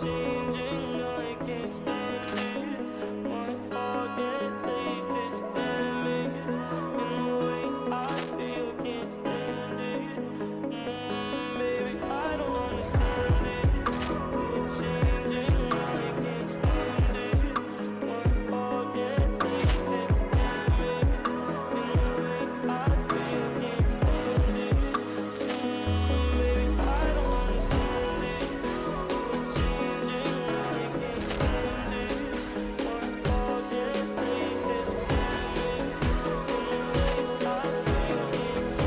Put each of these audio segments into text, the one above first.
changing, I can't stand it. My heart can't take this damage. In the way I feel, can't stand it. Baby, I don't understand it. You're changing, I can't stand it. My heart can't take this damage. In the way I feel, can't stand it. Baby, I don't understand it. You're changing, I can't stand it. My heart can't take this damage. In the way I feel, can't stand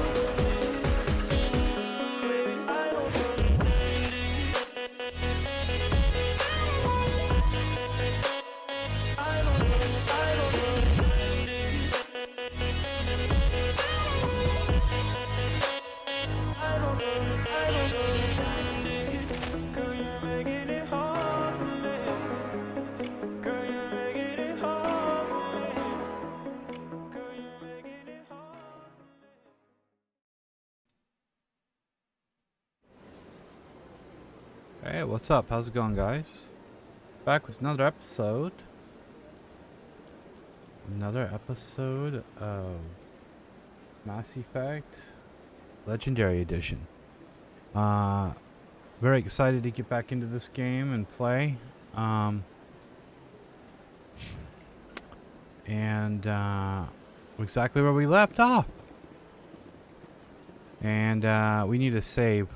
it. Baby, I don't understand it. I don't understand it. I don't understand it. Girl, you're making it hard for me. Girl, you're making it hard for me. Girl, you're making it hard for me. Hey, what's up? How's it going, guys? Back with another episode. Another episode of Mass Effect Legendary Edition. Very excited to get back into this game and play. Exactly where we left off. And we need to save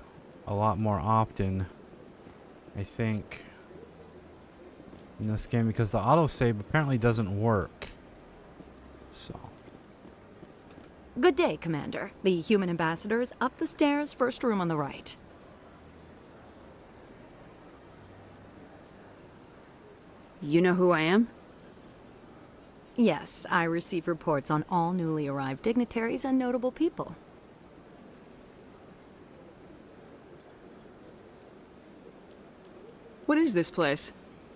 a lot more often, I think, in this game, because the autosave apparently doesn't work. So, Good day, Commander. The human ambassador is up the stairs, first room on the right. You know who I am? Yes, I receive reports on all newly arrived dignitaries and notable people. What is this place?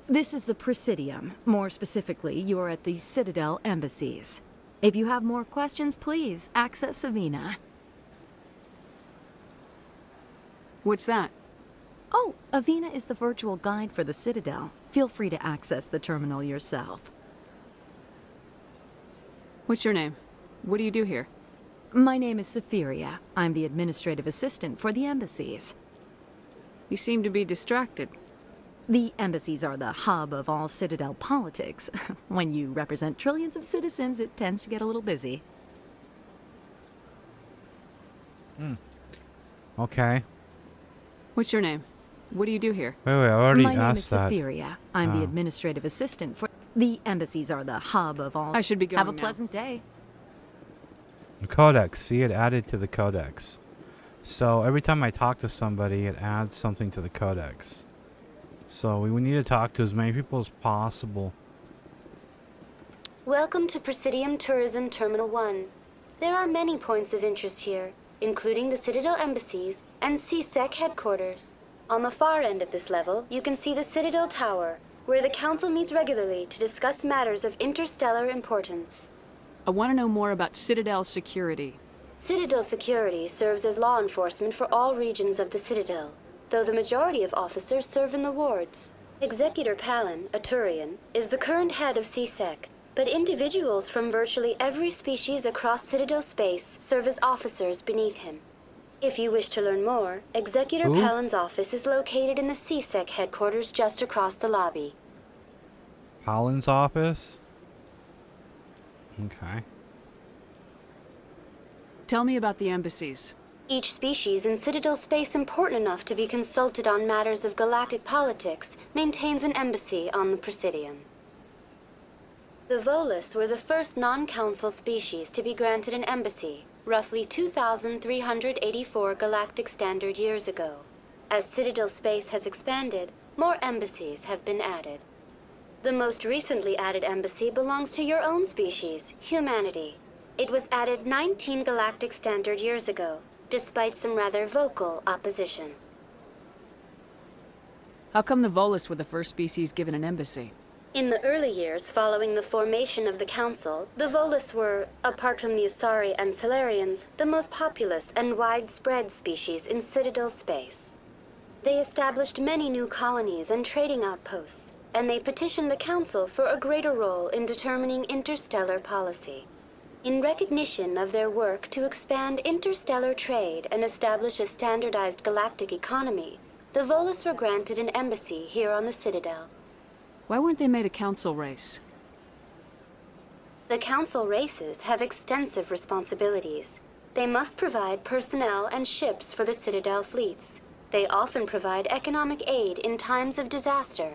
This is the Presidium. More specifically, you are at the Citadel embassies. If you have more questions, please access Avina. What's that? Oh, Avina is the virtual guide for the Citadel. Feel free to access the terminal yourself. What's your name? What do you do here? My name is Safiria. I'm the administrative assistant for the embassies. You seem to be distracted. The embassies are the hub of all Citadel politics. When you represent trillions of citizens, it tends to get a little busy. okay. What's your name? What do you do here? Wait, I already My name is asked that. Safiria. I'm the administrative assistant for... The embassies are the hub of all... I should be going Have a now. pleasant day. The codex. See, it added to the codex. So every time I talk to somebody, it adds something to the codex. So we need to talk to as many people as possible. Welcome to Presidium Tourism Terminal 1. There are many points of interest here, including the Citadel embassies and CSEC headquarters. On the far end of this level, you can see the Citadel Tower, where the Council meets regularly to discuss matters of interstellar importance. I want to know more about Citadel security. Citadel security serves as law enforcement for all regions of the Citadel, though the majority of officers serve in the wards. Executor Palin, a Turian, is the current head of CSEC, but individuals from virtually every species across Citadel space serve as officers beneath him. If you wish to learn more, Executor Palin's office is located in the CSEC headquarters just across the lobby. Palin's office? Okay. Tell me about the embassies. Each species in Citadel space important enough to be consulted on matters of galactic politics maintains an embassy on the Presidium. The Volus were the first non-council species to be granted an embassy, roughly 2,384 galactic standard years ago. As Citadel space has expanded, more embassies have been added. The most recently added embassy belongs to your own species, humanity. It was added 19 galactic standard years ago, despite some rather vocal opposition. How come the Volus were the first species given an embassy? In the early years following the formation of the Council, the Volus were, apart from the Asari and Salarians, the most populous and widespread species in Citadel space. They established many new colonies and trading outposts, and they petitioned the Council for a greater role in determining interstellar policy. In recognition of their work to expand interstellar trade and establish a standardized galactic economy, the Volus were granted an embassy here on the Citadel. Why weren't they made a council race? The Council races have extensive responsibilities. They must provide personnel and ships for the Citadel fleets. They often provide economic aid in times of disaster.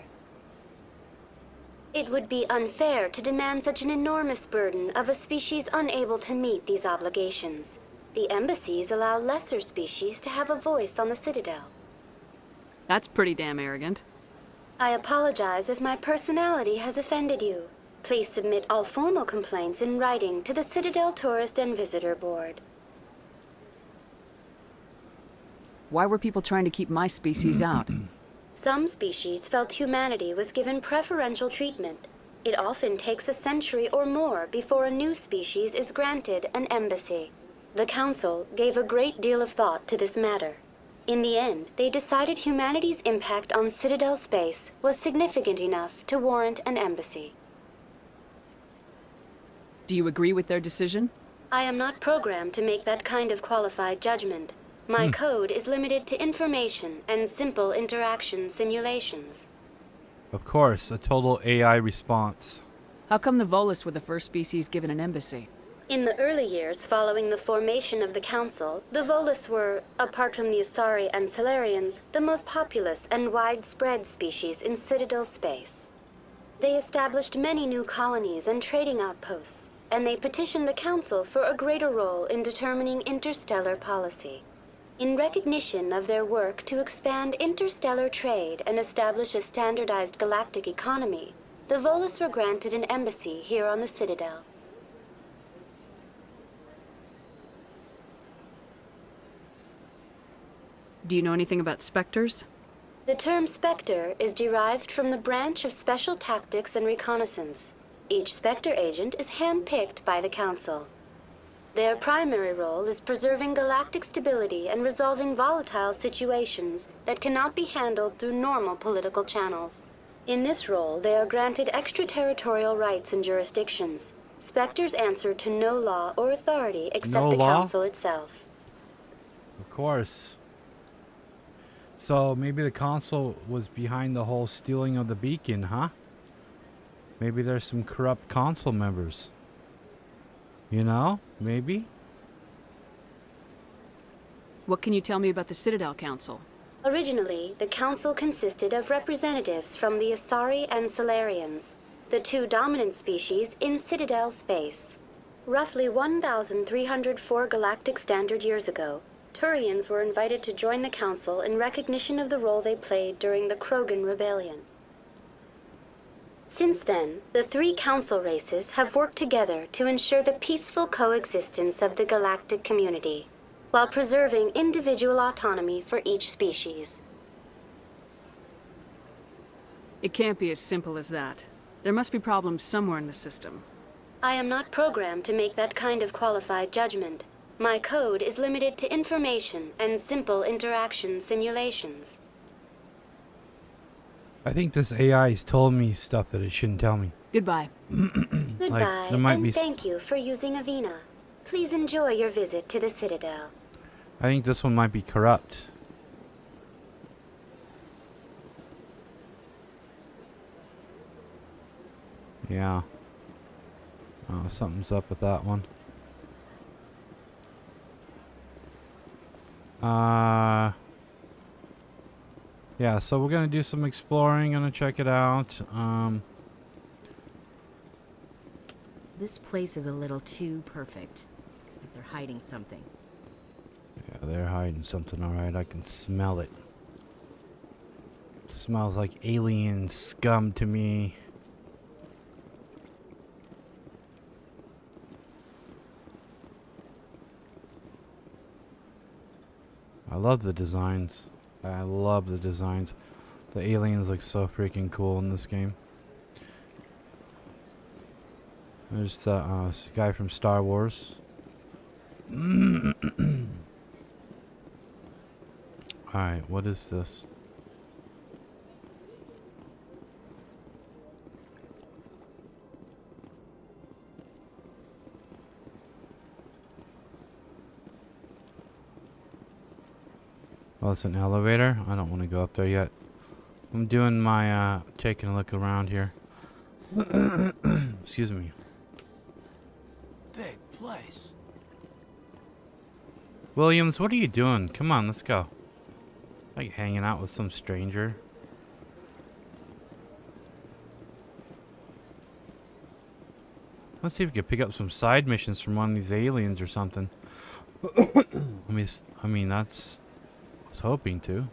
It would be unfair to demand such an enormous burden of a species unable to meet these obligations. The embassies allow lesser species to have a voice on the Citadel. That's pretty damn arrogant. I apologize if my personality has offended you. Please submit all formal complaints in writing to the Citadel Tourist and Visitor Board. Why were people trying to keep my species out? Some species felt humanity was given preferential treatment. It often takes a century or more before a new species is granted an embassy. The Council gave a great deal of thought to this matter. In the end, they decided humanity's impact on Citadel space was significant enough to warrant an embassy. Do you agree with their decision? I am not programmed to make that kind of qualified judgment. My code is limited to information and simple interaction simulations. Of course, a total AI response. How come the Volus were the first species given an embassy? In the early years following the formation of the Council, the Volus were, apart from the Asari and Salarians, the most populous and widespread species in Citadel space. They established many new colonies and trading outposts, and they petitioned the Council for a greater role in determining interstellar policy. In recognition of their work to expand interstellar trade and establish a standardized galactic economy, the Volus were granted an embassy here on the Citadel. Do you know anything about Spectres? The term Spectre is derived from the branch of Special Tactics and Reconnaissance. Each Spectre agent is handpicked by the Council. Their primary role is preserving galactic stability and resolving volatile situations that cannot be handled through normal political channels. In this role, they are granted extraterritorial rights and jurisdictions. Spectres answer to no law or authority except No the law? Council itself. Of course. So maybe the Council was behind the whole stealing of the beacon, huh? Maybe there's some corrupt Council members. You know? Maybe? What can you tell me about the Citadel Council? Originally, the Council consisted of representatives from the Asari and Salarians, the two dominant species in Citadel space. Roughly 1,304 galactic standard years ago, Turians were invited to join the Council in recognition of the role they played during the Krogan rebellion. Since then, the three Council races have worked together to ensure the peaceful coexistence of the galactic community, while preserving individual autonomy for each species. It can't be as simple as that. There must be problems somewhere in the system. I am not programmed to make that kind of qualified judgment. My code is limited to information and simple interaction simulations. I think this AI has told me stuff that it shouldn't tell me. Goodbye. Goodbye, there might and be thank you for using Avina. Please enjoy your visit to the Citadel. I think this one might be corrupt. Yeah. Oh, something's up with that one. Yeah, so we're gonna do some exploring, gonna check it out. This place is a little too perfect. Like they're hiding something. Yeah, they're hiding something, alright. I can smell it. Smells like alien scum to me. I love the designs. I love the designs. The aliens look so freaking cool in this game. There's the guy from Star Wars. Alright, what is this? Oh, it's an elevator? I don't want to go up there yet. I'm doing my, taking a look around here. Excuse me. Big place. Williams, what are you doing? Come on, let's go. Like hanging out with some stranger. Let's see if we can pick up some side missions from one of these aliens or something. I mean, that's... I was hoping to.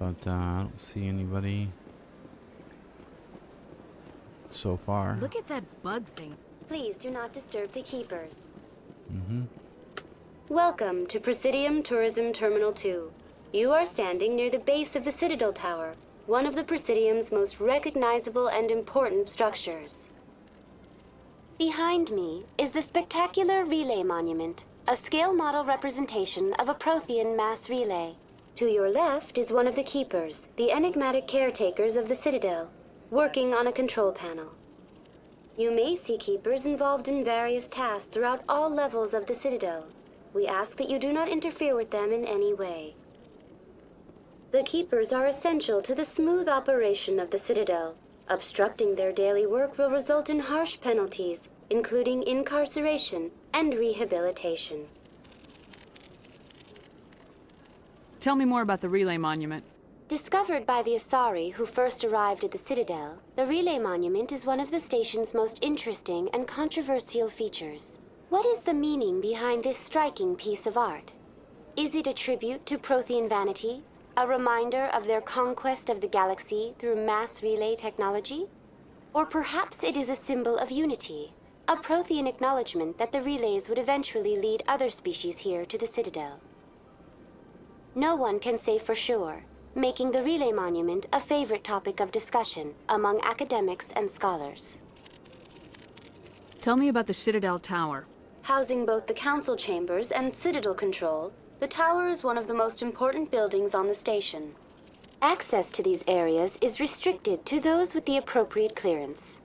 But, I don't see anybody so far. Look at that bug thing. Please do not disturb the keepers. Mm-hmm. Welcome to Presidium Tourism Terminal 2. You are standing near the base of the Citadel Tower, one of the Presidium's most recognizable and important structures. Behind me is the spectacular Relay Monument, a scale model representation of a Prothean mass relay. To your left is one of the Keepers, the enigmatic caretakers of the Citadel, working on a control panel. You may see Keepers involved in various tasks throughout all levels of the Citadel. We ask that you do not interfere with them in any way. The Keepers are essential to the smooth operation of the Citadel. Obstructing their daily work will result in harsh penalties, including incarceration and rehabilitation. Tell me more about the Relay Monument. Discovered by the Asari who first arrived at the Citadel, the Relay Monument is one of the station's most interesting and controversial features. What is the meaning behind this striking piece of art? Is it a tribute to Prothean vanity? A reminder of their conquest of the galaxy through mass relay technology? Or perhaps it is a symbol of unity, a Prothean acknowledgement that the relays would eventually lead other species here to the Citadel. No one can say for sure, making the Relay Monument a favorite topic of discussion among academics and scholars. Tell me about the Citadel Tower. Housing both the Council chambers and Citadel Control, the tower is one of the most important buildings on the station. Access to these areas is restricted to those with the appropriate clearance.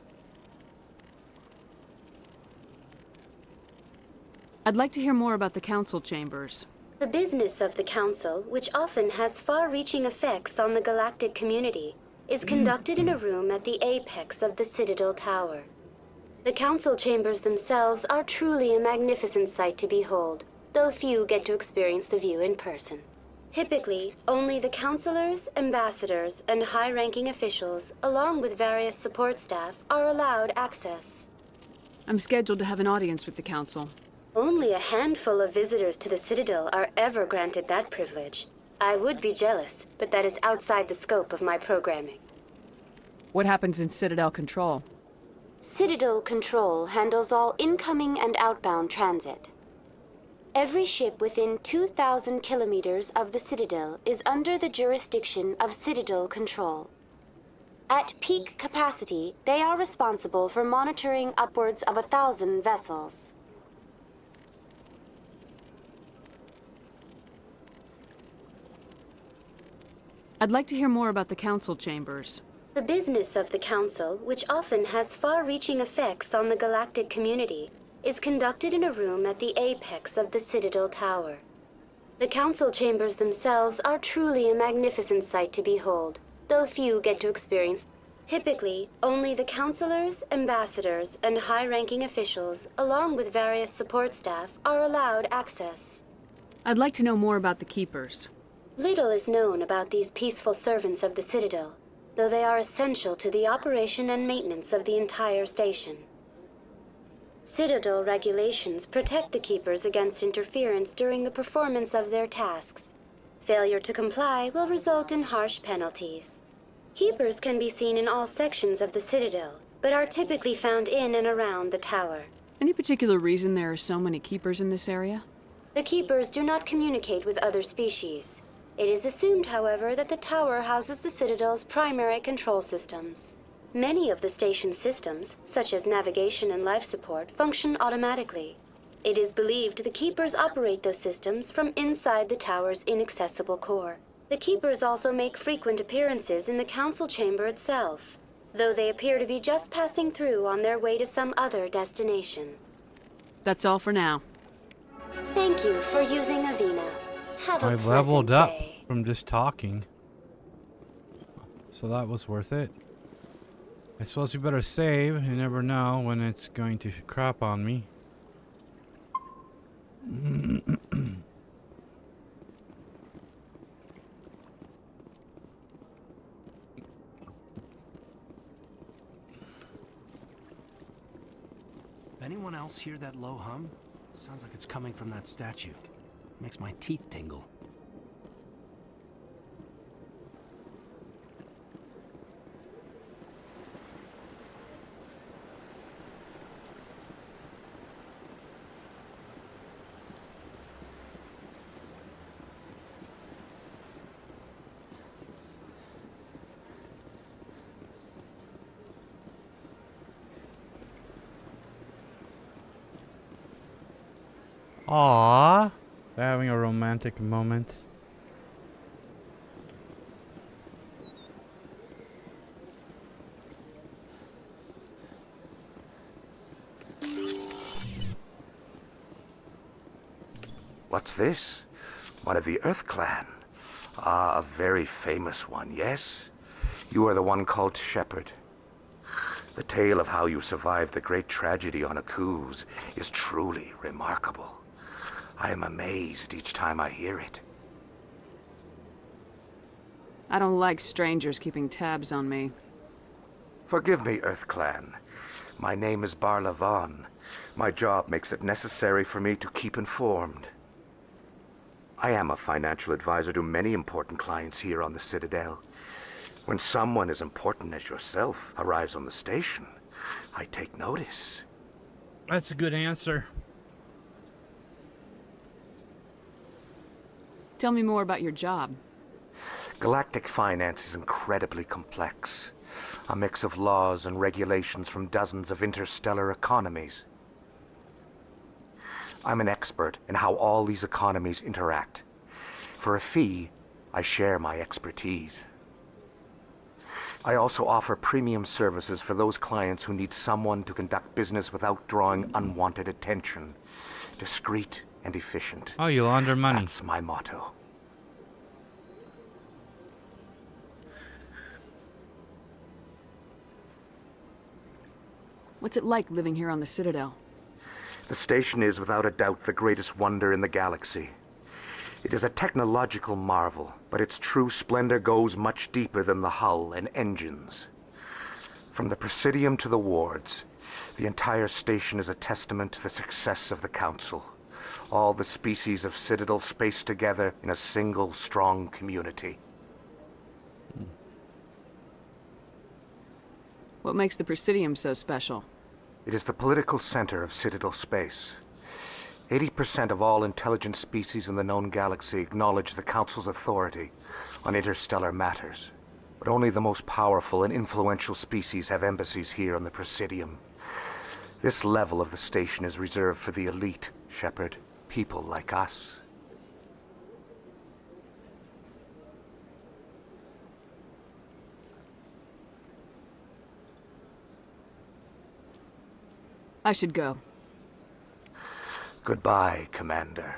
I'd like to hear more about the Council chambers. The business of the Council, which often has far-reaching effects on the galactic community, is conducted in a room at the apex of the Citadel Tower. The Council chambers themselves are truly a magnificent sight to behold, though few get to experience the view in person. Typically, only the councilors, ambassadors, and high-ranking officials, along with various support staff, are allowed access. I'm scheduled to have an audience with the Council. Only a handful of visitors to the Citadel are ever granted that privilege. I would be jealous, but that is outside the scope of my programming. What happens in Citadel Control? Citadel Control handles all incoming and outbound transit. Every ship within 2,000 kilometers of the Citadel is under the jurisdiction of Citadel Control. At peak capacity, they are responsible for monitoring upwards of 1,000 vessels. I'd like to hear more about the Council chambers. The business of the Council, which often has far-reaching effects on the galactic community, is conducted in a room at the apex of the Citadel Tower. The Council chambers themselves are truly a magnificent sight to behold, though few get to experience. Typically, only the councilors, ambassadors, and high-ranking officials, along with various support staff, are allowed access. I'd like to know more about the Keepers. Little is known about these peaceful servants of the Citadel, though they are essential to the operation and maintenance of the entire station. Citadel regulations protect the Keepers against interference during the performance of their tasks. Failure to comply will result in harsh penalties. Keepers can be seen in all sections of the Citadel, but are typically found in and around the tower. Any particular reason there are so many Keepers in this area? The Keepers do not communicate with other species. It is assumed, however, that the tower houses the Citadel's primary control systems. Many of the station's systems, such as navigation and life support, function automatically. It is believed the Keepers operate those systems from inside the tower's inaccessible core. The Keepers also make frequent appearances in the Council chamber itself, though they appear to be just passing through on their way to some other destination. That's all for now. Thank Thank you for using Avina. Have a I pleasant leveled up day. from just talking. So that was worth it. I suppose you better save. You never know when it's going to crap on me. Anyone else hear that low hum? Sounds like it's coming from that statue. Makes my teeth tingle. Aww. They're having a romantic moment. What's this? One of the Earth Clan. Ah, a very famous one, yes? You are the one called Shepard. The tale of how you survived the great tragedy on Akuz is truly remarkable. I am amazed each time I hear it. I don't like strangers keeping tabs on me. Forgive me, Earth Clan. My name is Barla Vaughn. My job makes it necessary for me to keep informed. I am a financial advisor to many important clients here on the Citadel. When someone as important as yourself arrives on the station, I take notice. That's a good answer. Tell me more about your job. Galactic finance is incredibly complex. A mix of laws and regulations from dozens of interstellar economies. I'm an expert in how all these economies interact. For a fee, I share my expertise. I also offer premium services for those clients who need someone to conduct business without drawing unwanted attention. Discreet and efficient. Oh, you launder money. That's my motto. What's it like living here on the Citadel? The station is without a doubt the greatest wonder in the galaxy. It is a technological marvel, but its true splendor goes much deeper than the hull and engines. From the Presidium to the wards, the entire station is a testament to the success of the Council. All the species of Citadel spaced together in a single strong community. What makes the Presidium so special? It is the political center of Citadel space. 80% of all intelligent species in the known galaxy acknowledge the Council's authority on interstellar matters. But only the most powerful and influential species have embassies here on the Presidium. This level of the station is reserved for the elite, Shepard. People like us. I should go. Goodbye, Commander.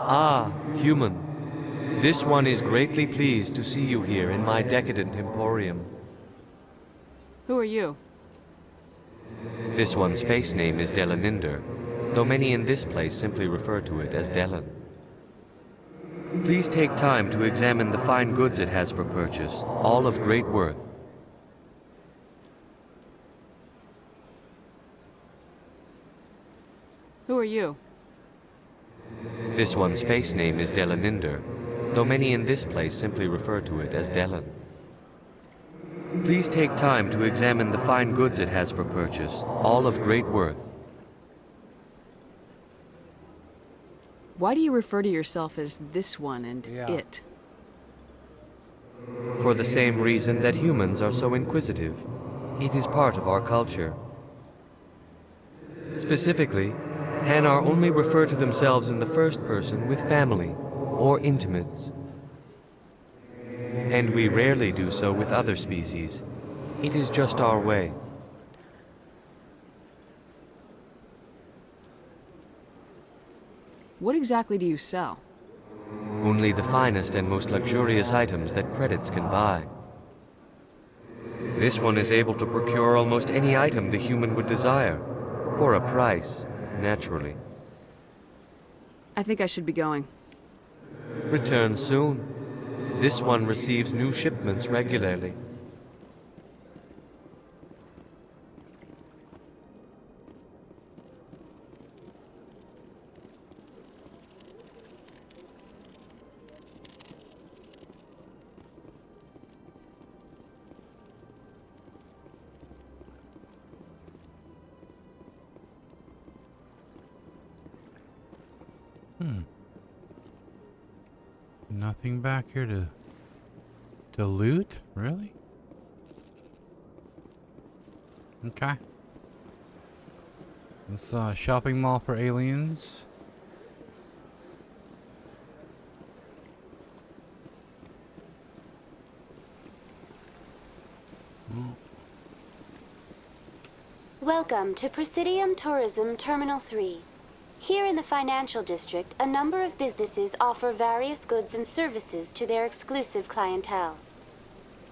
Ah, human. This one is greatly pleased to see you here in my decadent emporium. Who are you? This one's face name is Delaninder, though many in this place simply refer to it as Delan. Please take time to examine the fine goods it has for purchase, all of great worth. Who are you? This one's face name is Delaninder, though many in this place simply refer to it as Delan. Please take time to examine the fine goods it has for purchase, all of great worth. Why do you refer to yourself as this one and Yeah. it? For the same reason that humans are so inquisitive. It is part of our culture. Specifically, Hanar only refer to themselves in the first person with family or intimates. And we rarely do so with other species. It is just our way. What exactly do you sell? Only the finest and most luxurious items that credits can buy. This one is able to procure almost any item the human would desire, for a price, naturally. I think I should be going. Return soon. This one receives new shipments regularly. Nothing back here to loot? Really? Okay. This shopping mall for aliens. Welcome to Presidium Tourism Terminal 3. Here in the financial district, a number of businesses offer various goods and services to their exclusive clientele.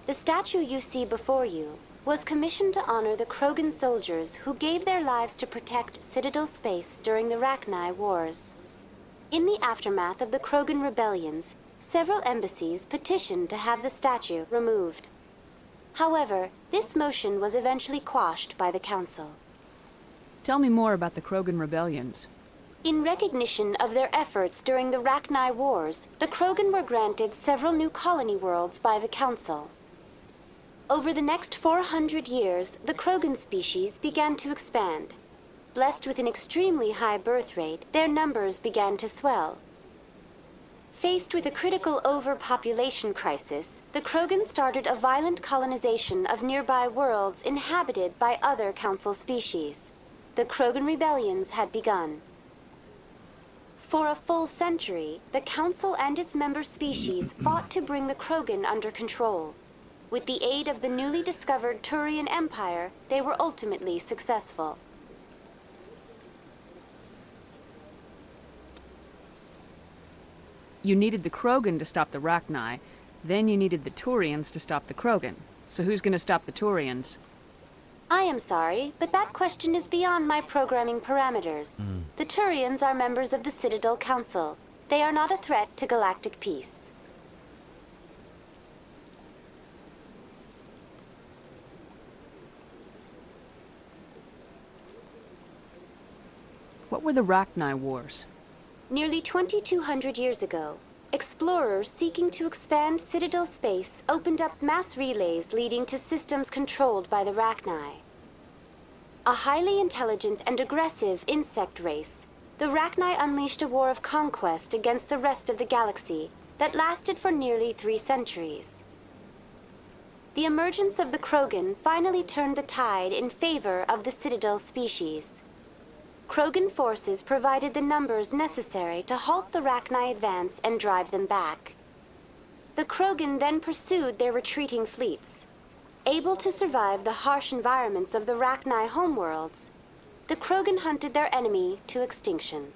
The statue you see before you was commissioned to honor the Krogan soldiers who gave their lives to protect Citadel space during the Rachni Wars. In the aftermath of the Krogan rebellions, several embassies petitioned to have the statue removed. However, this motion was eventually quashed by the Council. Tell me more about the Krogan rebellions. In recognition of their efforts during the Rachni Wars, the Krogan were granted several new colony worlds by the Council. Over the next 400 years, the Krogan species began to expand. Blessed with an extremely high birth rate, their numbers began to swell. Faced with a critical overpopulation crisis, the Krogan started a violent colonization of nearby worlds inhabited by other Council species. The Krogan rebellions had begun. For a full century, the Council and its member species fought to bring the Krogan under control. With the aid of the newly discovered Turian Empire, they were ultimately successful. You needed the Krogan to stop the Rachni, then you needed the Turians to stop the Krogan. So who's gonna stop the Turians? I am sorry, but that question is beyond my programming parameters. The Turians are members of the Citadel Council. They are not a threat to galactic peace. What were the Rachni Wars? Nearly 2,200 years ago, explorers seeking to expand Citadel space opened up mass relays leading to systems controlled by the Rachni. A highly intelligent and aggressive insect race, the Rachni unleashed a war of conquest against the rest of the galaxy that lasted for nearly 3 centuries. The emergence of the Krogan finally turned the tide in favor of the Citadel species. Krogan forces provided the numbers necessary to halt the Rachni advance and drive them back. The Krogan then pursued their retreating fleets. Able to survive the harsh environments of the Rachni homeworlds, the Krogan hunted their enemy to extinction.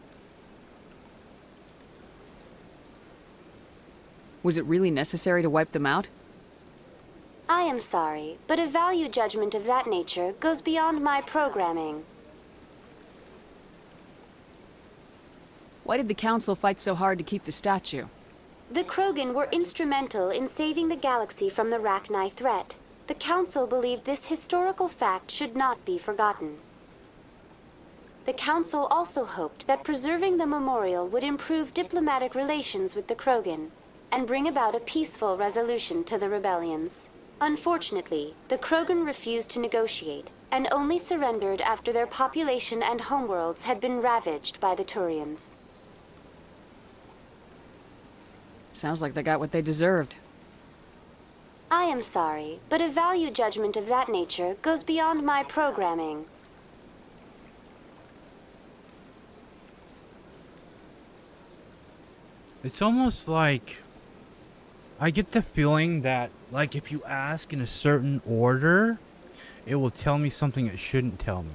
Was it really necessary to wipe them out? I am sorry, but a value judgment of that nature goes beyond my programming. Why did the Council fight so hard to keep the statue? The Krogan were instrumental in saving the galaxy from the Rachni threat. The Council believed this historical fact should not be forgotten. The Council also hoped that preserving the memorial would improve diplomatic relations with the Krogan and bring about a peaceful resolution to the rebellions. Unfortunately, the Krogan refused to negotiate and only surrendered after their population and homeworlds had been ravaged by the Turians. Sounds like they got what they deserved. I am sorry, but a value judgment of that nature goes beyond my programming. It's almost like I get the feeling that, like, if you ask in a certain order, it will tell me something it shouldn't tell me.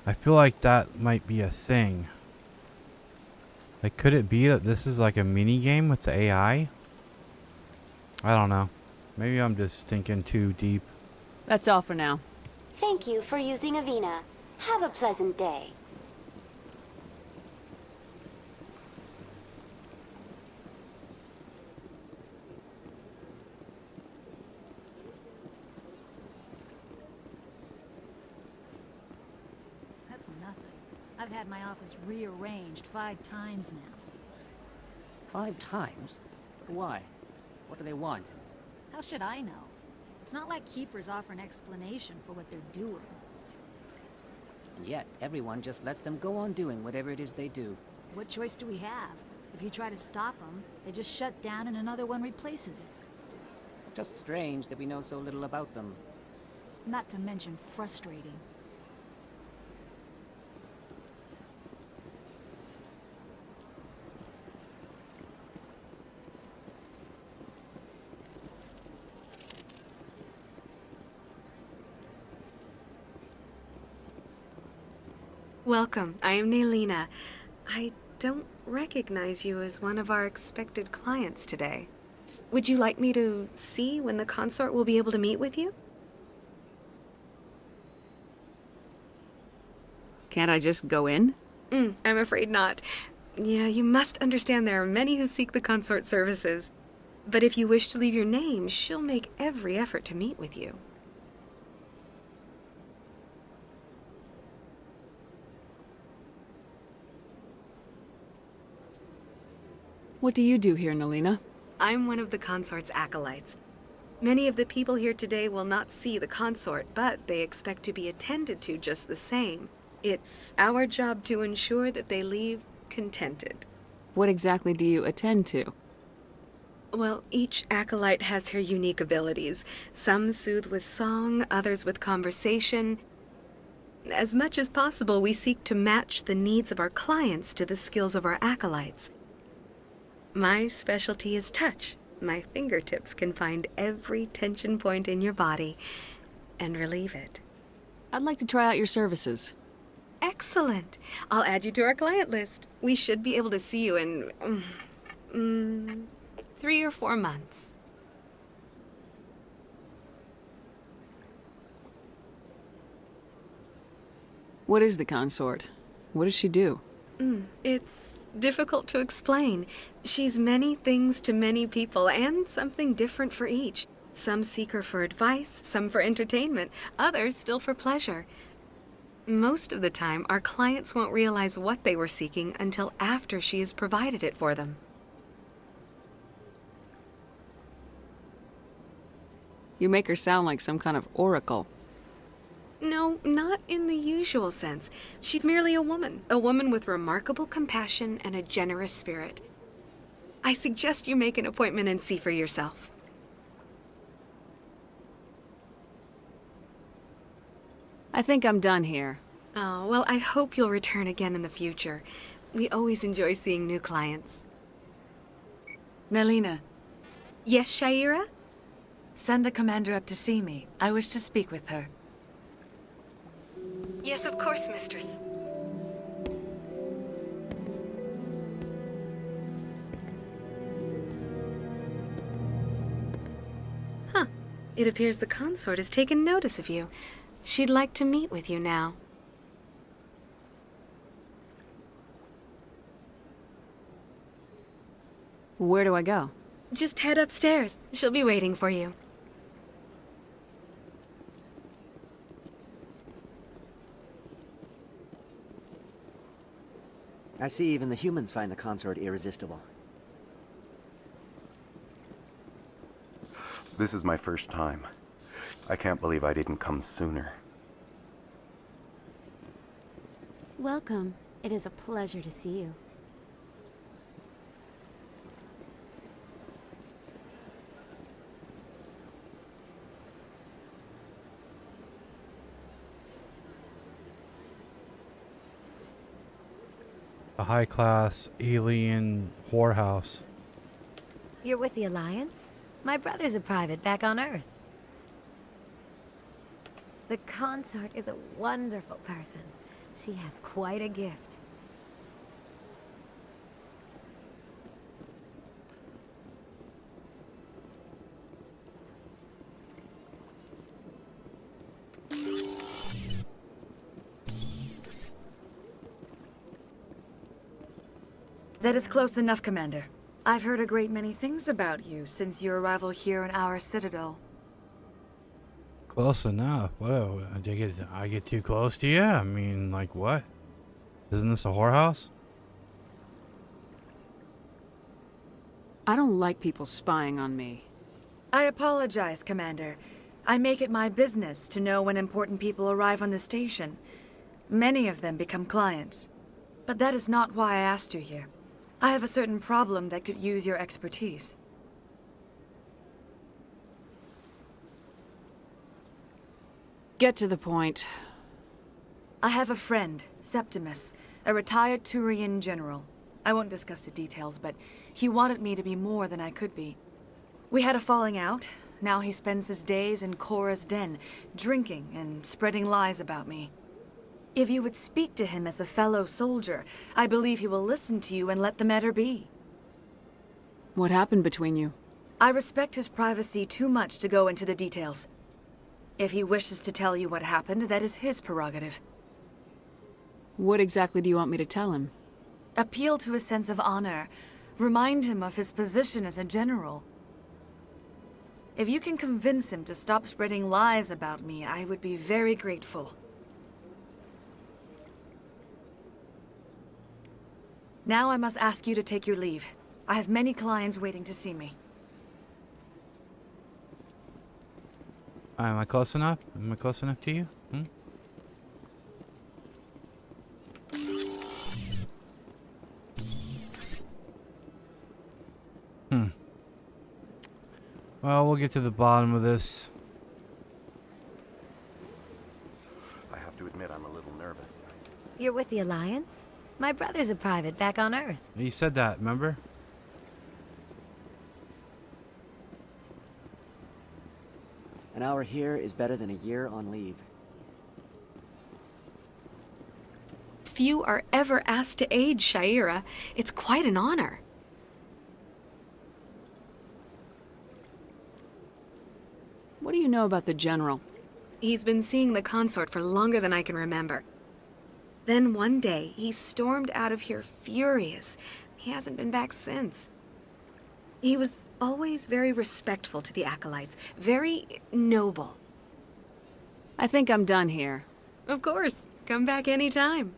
I feel like that might be a thing. Like, could it be that this is like a mini game with the AI? I don't know. Maybe I'm just thinking too deep. That's all for now. Thank you for using Avina. Have a pleasant day. That's nothing. I've had my office rearranged 5 times now. 5 times? Why? What do they want? How should I know? It's not like Keepers offer an explanation for what they're doing. And yet, everyone just lets them go on doing whatever it is they do. What choice do we have? If you try to stop them, they just shut down and another one replaces it. Just strange that we know so little about them. Not to mention frustrating. Welcome. I am Naelina. I don't recognize you as one of our expected clients today. Would you like me to see when the consort will be able to meet with you? Can't I just go in? I'm afraid not. Yeah, you must understand there are many who seek the consort services. But if you wish to leave your name, she'll make every effort to meet with you. What do you do here, Naelina? I'm one of the consort's acolytes. Many of the people here today will not see the consort, but they expect to be attended to just the same. It's our job to ensure that they leave contented. What exactly do you attend to? Well, each acolyte has her unique abilities. Some soothe with song, others with conversation. As much as possible, we seek to match the needs of our clients to the skills of our acolytes. My specialty is touch. My fingertips can find every tension point in your body and relieve it. I'd like to try out your services. Excellent. I'll add you to our client list. We should be able to see you in 3 or 4 months. What is the consort? What does she do? It's difficult to explain. She's many things to many people, and something different for each. Some seek her for advice, some for entertainment, others still for pleasure. Most of the time, our clients won't realize what they were seeking until after she has provided it for them. You make her sound like some kind of oracle. No, not in the usual sense. She's merely a woman with remarkable compassion and a generous spirit. I suggest you make an appointment and see for yourself. I think I'm done here. Oh, well, I hope you'll return again in the future. We always enjoy seeing new clients. Naelina, Yes, Shaira? send the commander up to see me. I wish to speak with her. Yes, of course, mistress. Huh. It appears the consort has taken notice of you. She'd like to meet with you now. Where do I go? Just head upstairs. She'll be waiting for you. I see even the humans find the consort irresistible. This is my first time. I can't believe I didn't come sooner. Welcome. It is a pleasure to see you. A high-class alien whorehouse. You're with the Alliance? My brother's a private back on Earth. The consort is a wonderful person. She has quite a gift. That is close enough, Commander. I've heard a great many things about you since your arrival here in our Citadel. Close enough. What? I get too close to you? I mean, like what? Isn't this a whorehouse? I don't like people spying on me. I apologize, Commander. I make it my business to know when important people arrive on the station. Many of them become clients. But that is not why I asked you here. I have a certain problem that could use your expertise. Get to the point. I have a friend, Septimus, a retired Turian general. I won't discuss the details, but he wanted me to be more than I could be. We had a falling out. Now he spends his days in Cora's den, drinking and spreading lies about me. If you would speak to him as a fellow soldier, I believe he will listen to you and let the matter be. What happened between you? I respect his privacy too much to go into the details. If he wishes to tell you what happened, that is his prerogative. What exactly do you want me to tell him? Appeal to his sense of honor. Remind him of his position as a general. If you can convince him to stop spreading lies about me, I would be very grateful. Now I must ask you to take your leave. I have many clients waiting to see me. Am I close enough? Am I close enough to you? Well, we'll get to the bottom of this. I have to admit I'm a little nervous. You're with the Alliance? My brother's a private back on Earth. You said that, remember? An hour here is better than a year on leave. Few are ever asked to aid Shaira. It's quite an honor. What do you know about the General? He's been seeing the consort for longer than I can remember. Then one day, he stormed out of here furious. He hasn't been back since. He was always very respectful to the acolytes, very noble. I think I'm done here. Of course. Come back anytime.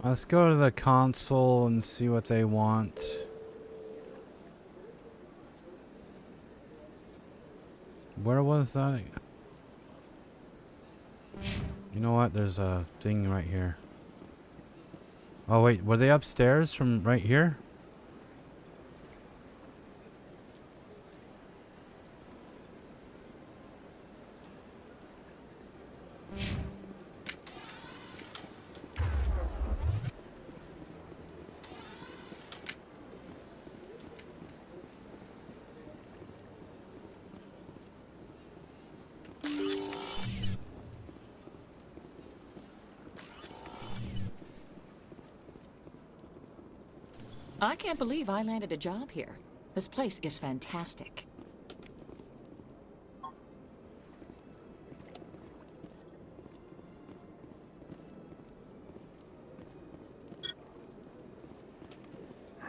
Let's go to the console and see what they want. Where was that? You know what? There's a thing right here. Oh wait, were they upstairs from right here? I can't believe I landed a job here. This place is fantastic.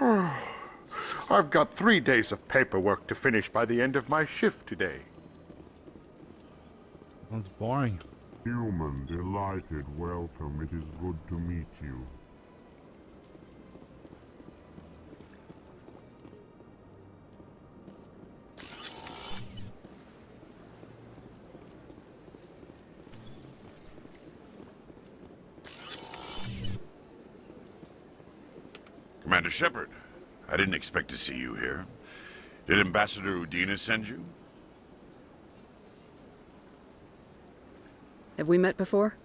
I've got 3 days of paperwork to finish by the end of my shift today. That's boring. Human, delighted, welcome. It is good to meet you. Commander Shepard, I didn't expect to see you here. Did Ambassador Udina send you? Have we met before?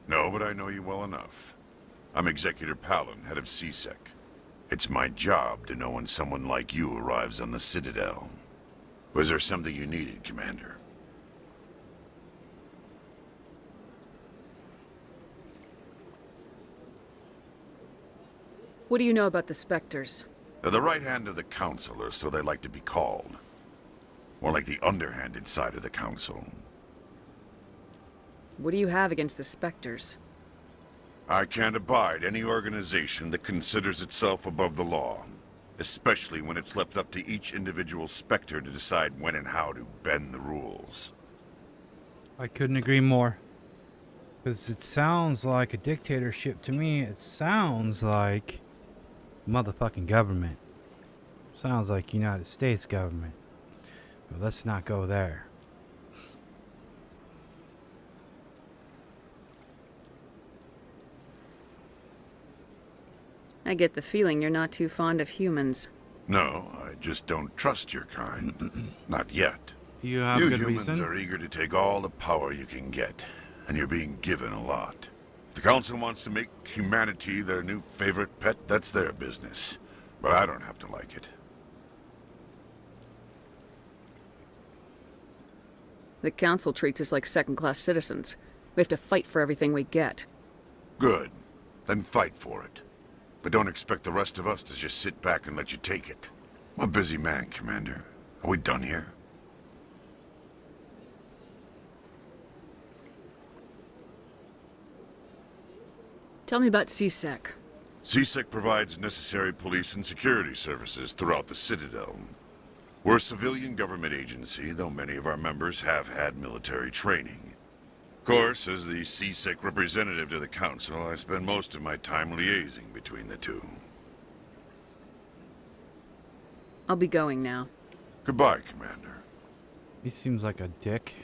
No, but I know you well enough. I'm Executor Palin, head of CSEC. It's my job to know when someone like you arrives on the Citadel. Was there something you needed, Commander? What do you know about the Spectres? They're the right hand of the Council, or so they like to be called. More like the underhanded side of the Council. What do you have against the Spectres? I can't abide any organization that considers itself above the law, especially when it's left up to each individual Spectre to decide when and how to bend the rules. I couldn't agree more. Because it sounds like a dictatorship to me. It sounds like motherfucking government. Sounds like United States government. But let's not go there. I get the feeling you're not too fond of humans. No, I just don't trust your kind. Not yet. You have you good humans reason? are eager to take all the power you can get, and you're being given a lot. If the Council wants to make humanity their new favorite pet, that's their business. But I don't have to like it. The Council treats us like second-class citizens. We have to fight for everything we get. Good. Then fight for it. But don't expect the rest of us to just sit back and let you take it. I'm a busy man, Commander. Are we done here? Tell me about CSEC. CSEC provides necessary police and security services throughout the Citadel. We're a civilian government agency, though many of our members have had military training. Of course, as the CSEC representative to the Council, I spend most of my time liaising between the two. I'll be going now. Goodbye, Commander. He seems like a dick.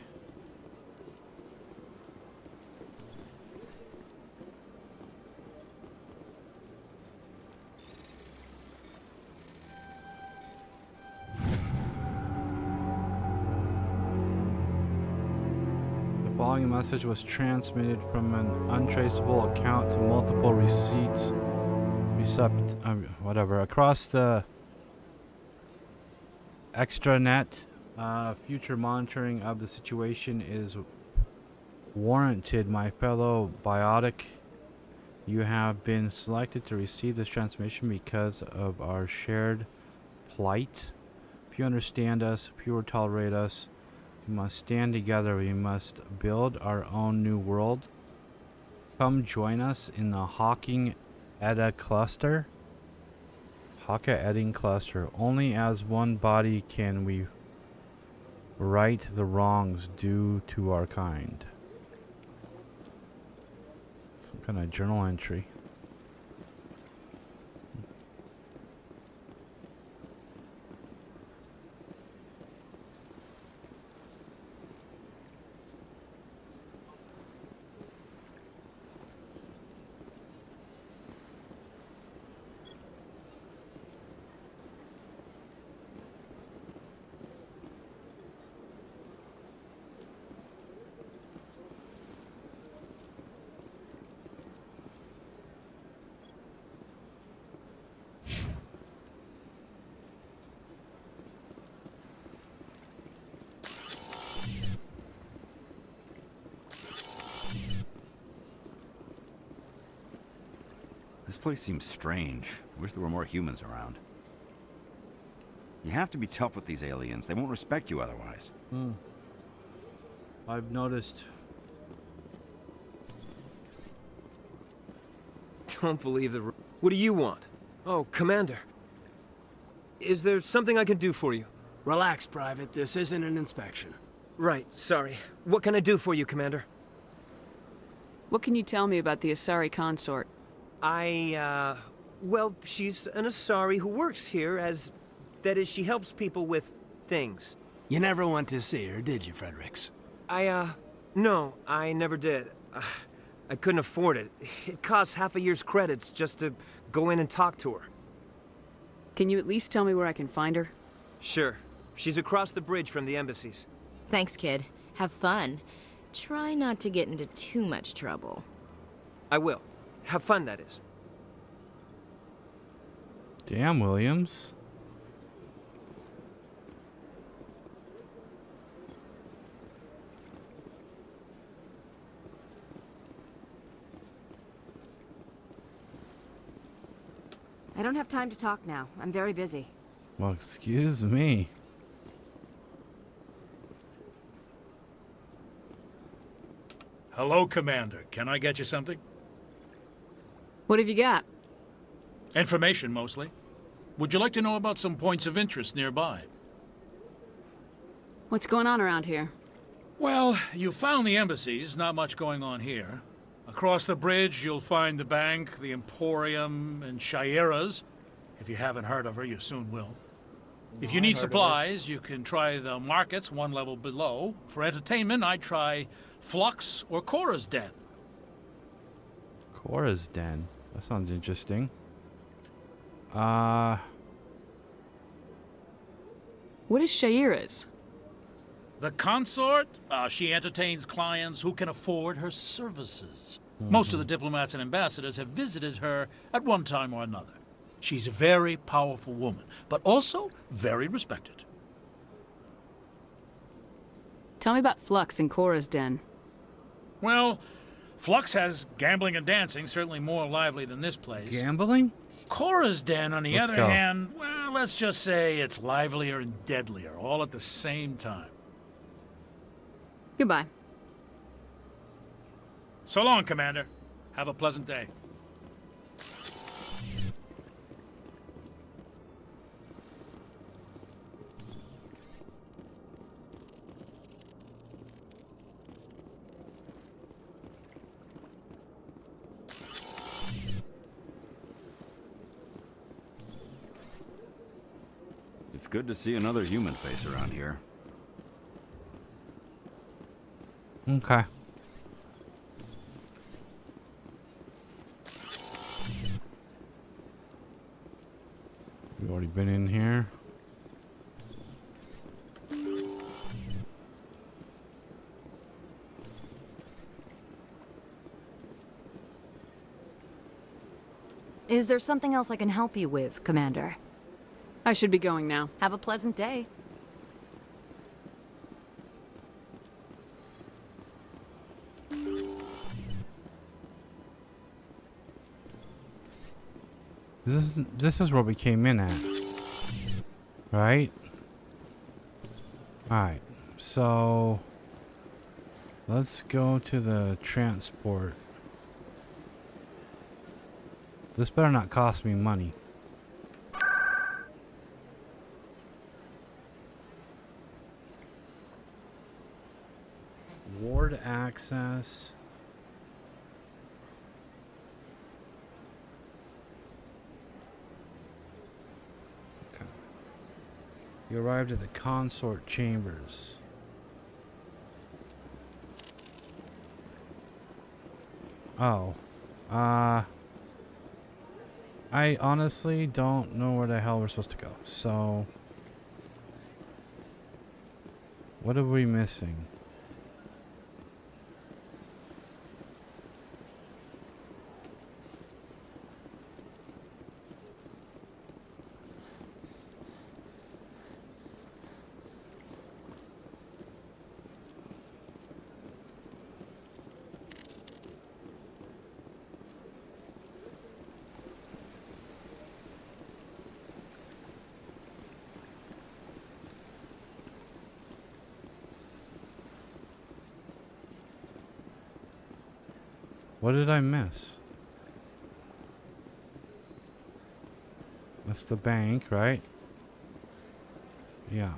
The following message was transmitted from an untraceable account to multiple receipts. Across the extranet. Future monitoring of the situation is warranted, my fellow biotic. You have been selected to receive this transmission because of our shared plight. If you understand us, if you tolerate us, we must stand together. We must build our own new world. Come join us in the Hawking Edda cluster. Haka Edding cluster. Only as one body can we right the wrongs due to our kind. Some kind of journal entry. This place seems strange. I wish there were more humans around. You have to be tough with these aliens. They won't respect you otherwise. I've noticed. Don't believe the... What do you want? Oh, Commander. Is there something I can do for you? Relax, Private. This isn't an inspection. Right, sorry. What can I do for you, Commander? What can you tell me about the Asari consort? Well, she's an Asari who works here as... That is, she helps people with things. You never went to see her, did you, Fredericks? No, I never did. I couldn't afford it. It costs half a year's credits just to go in and talk to her. Can you at least tell me where I can find her? Sure. She's across the bridge from the embassies. Thanks, kid. Have fun. Try not to get into too much trouble. I will. Have fun, that is. Damn, Williams. I don't have time to talk now. I'm very busy. Well, excuse me. Hello, Commander. Can I get you something? What have you got? Information, mostly. Would you like to know about some points of interest nearby? What's going on around here? Well, you found the embassies. Not much going on here. Across the bridge, you'll find the bank, the Emporium, and Shaira's. If you haven't heard of her, you soon will. If you need supplies, you can try the markets one level below. For entertainment, I'd try Flux or Cora's Den. Cora's Den? That sounds interesting. What is Shaira's? The consort? She entertains clients who can afford her services. Most of the diplomats and ambassadors have visited her at one time or another. She's a very powerful woman, but also very respected. Tell me about Flux and Cora's Den. Well, Flux has gambling and dancing, certainly more lively than this place. Gambling? Cora's Den, on the Let's other go. hand, well, let's just say it's livelier and deadlier, all at the same time. Goodbye. So long, Commander. Have a pleasant day. It's good to see another human face around here. Okay. We've already been in here. Is there something else I can help you with, Commander? I should be going now. Have a pleasant day. This is where we came in at. Right? Alright. So let's go to the transport. This better not cost me money. Ward access. Okay. You arrived at the consort chambers. Oh. I honestly don't know where the hell we're supposed to go. So what are we missing? What did I miss? That's the bank, right? Yeah.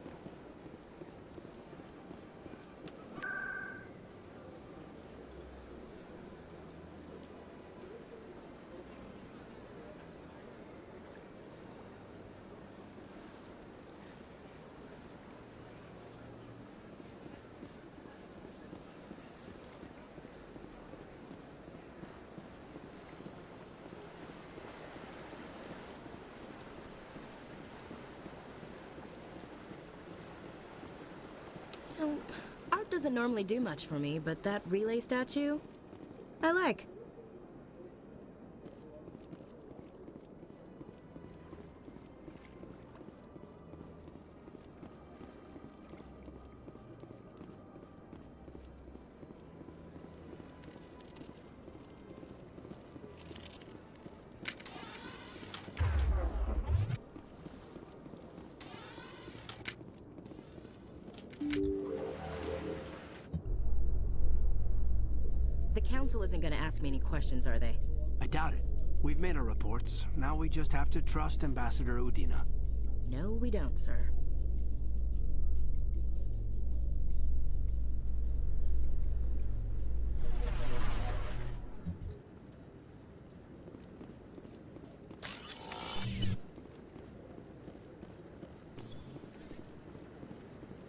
Art doesn't normally do much for me, but that relay statue, I like. The Council isn't gonna ask me any questions, are they? I doubt it. We've made our reports. Now we just have to trust Ambassador Udina. No, we don't, sir.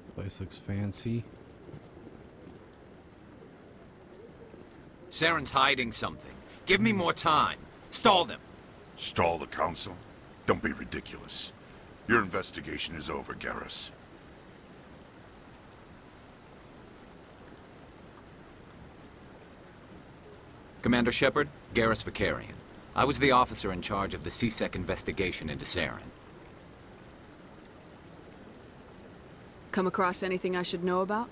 This place looks fancy. Saren's hiding something. Give me more time. Stall them. Stall the Council? Don't be ridiculous. Your investigation is over, Garrus. Commander Shepard, Garrus Vicarian. I was the officer in charge of the CSEC investigation into Sarin. Come across anything I should know about?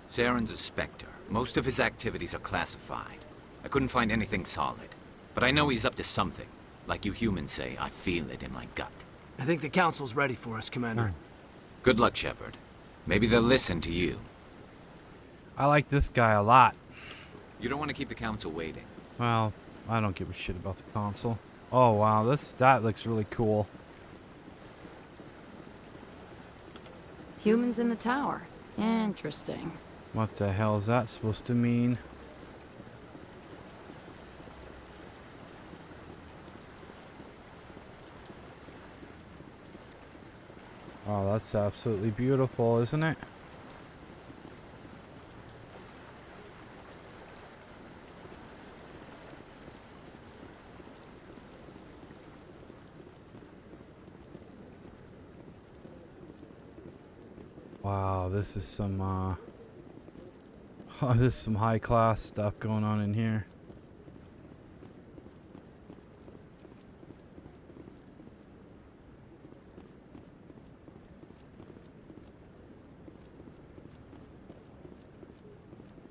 Saren's a Spectre. Most of his activities are classified. I couldn't find anything solid. But I know he's up to something. Like you humans say, I feel it in my gut. I think the Council's ready for us, Commander. Good luck, Shepard. Maybe they'll listen to you. I like this guy a lot. You don't want to keep the Council waiting. Well, I don't give a shit about the console. Oh wow, that looks really cool. Humans in the tower. Interesting. What the hell is that supposed to mean? Oh, that's absolutely beautiful, isn't it? Wow, this is some this is some high class stuff going on in here.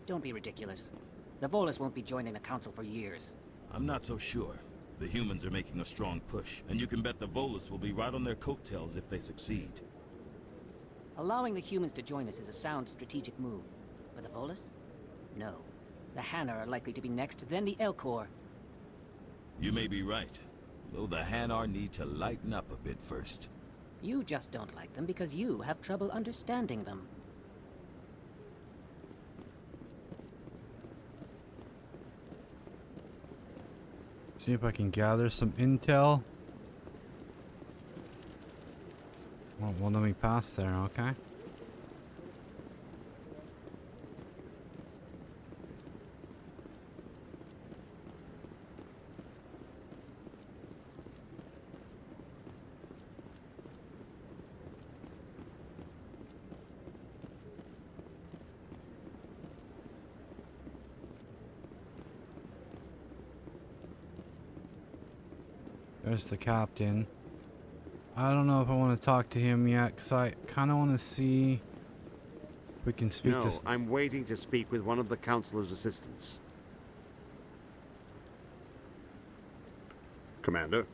Don't be ridiculous. The Volus won't be joining the Council for years. I'm not so sure. The humans are making a strong push, and you can bet the Volus will be right on their coattails if they succeed. Allowing the humans to join us is a sound strategic move. But the Volus? No. The Hanar are likely to be next, then the Elcor. You may be right, though the Hanar need to lighten up a bit first. You just don't like them because you have trouble understanding them. See if I can gather some intel. Well, let me pass there, okay? There's the captain. I don't know if I want to talk to him yet, because I kind of want to see if we can speak no, to... I'm waiting to speak with one of the Councilor's assistants. Commander?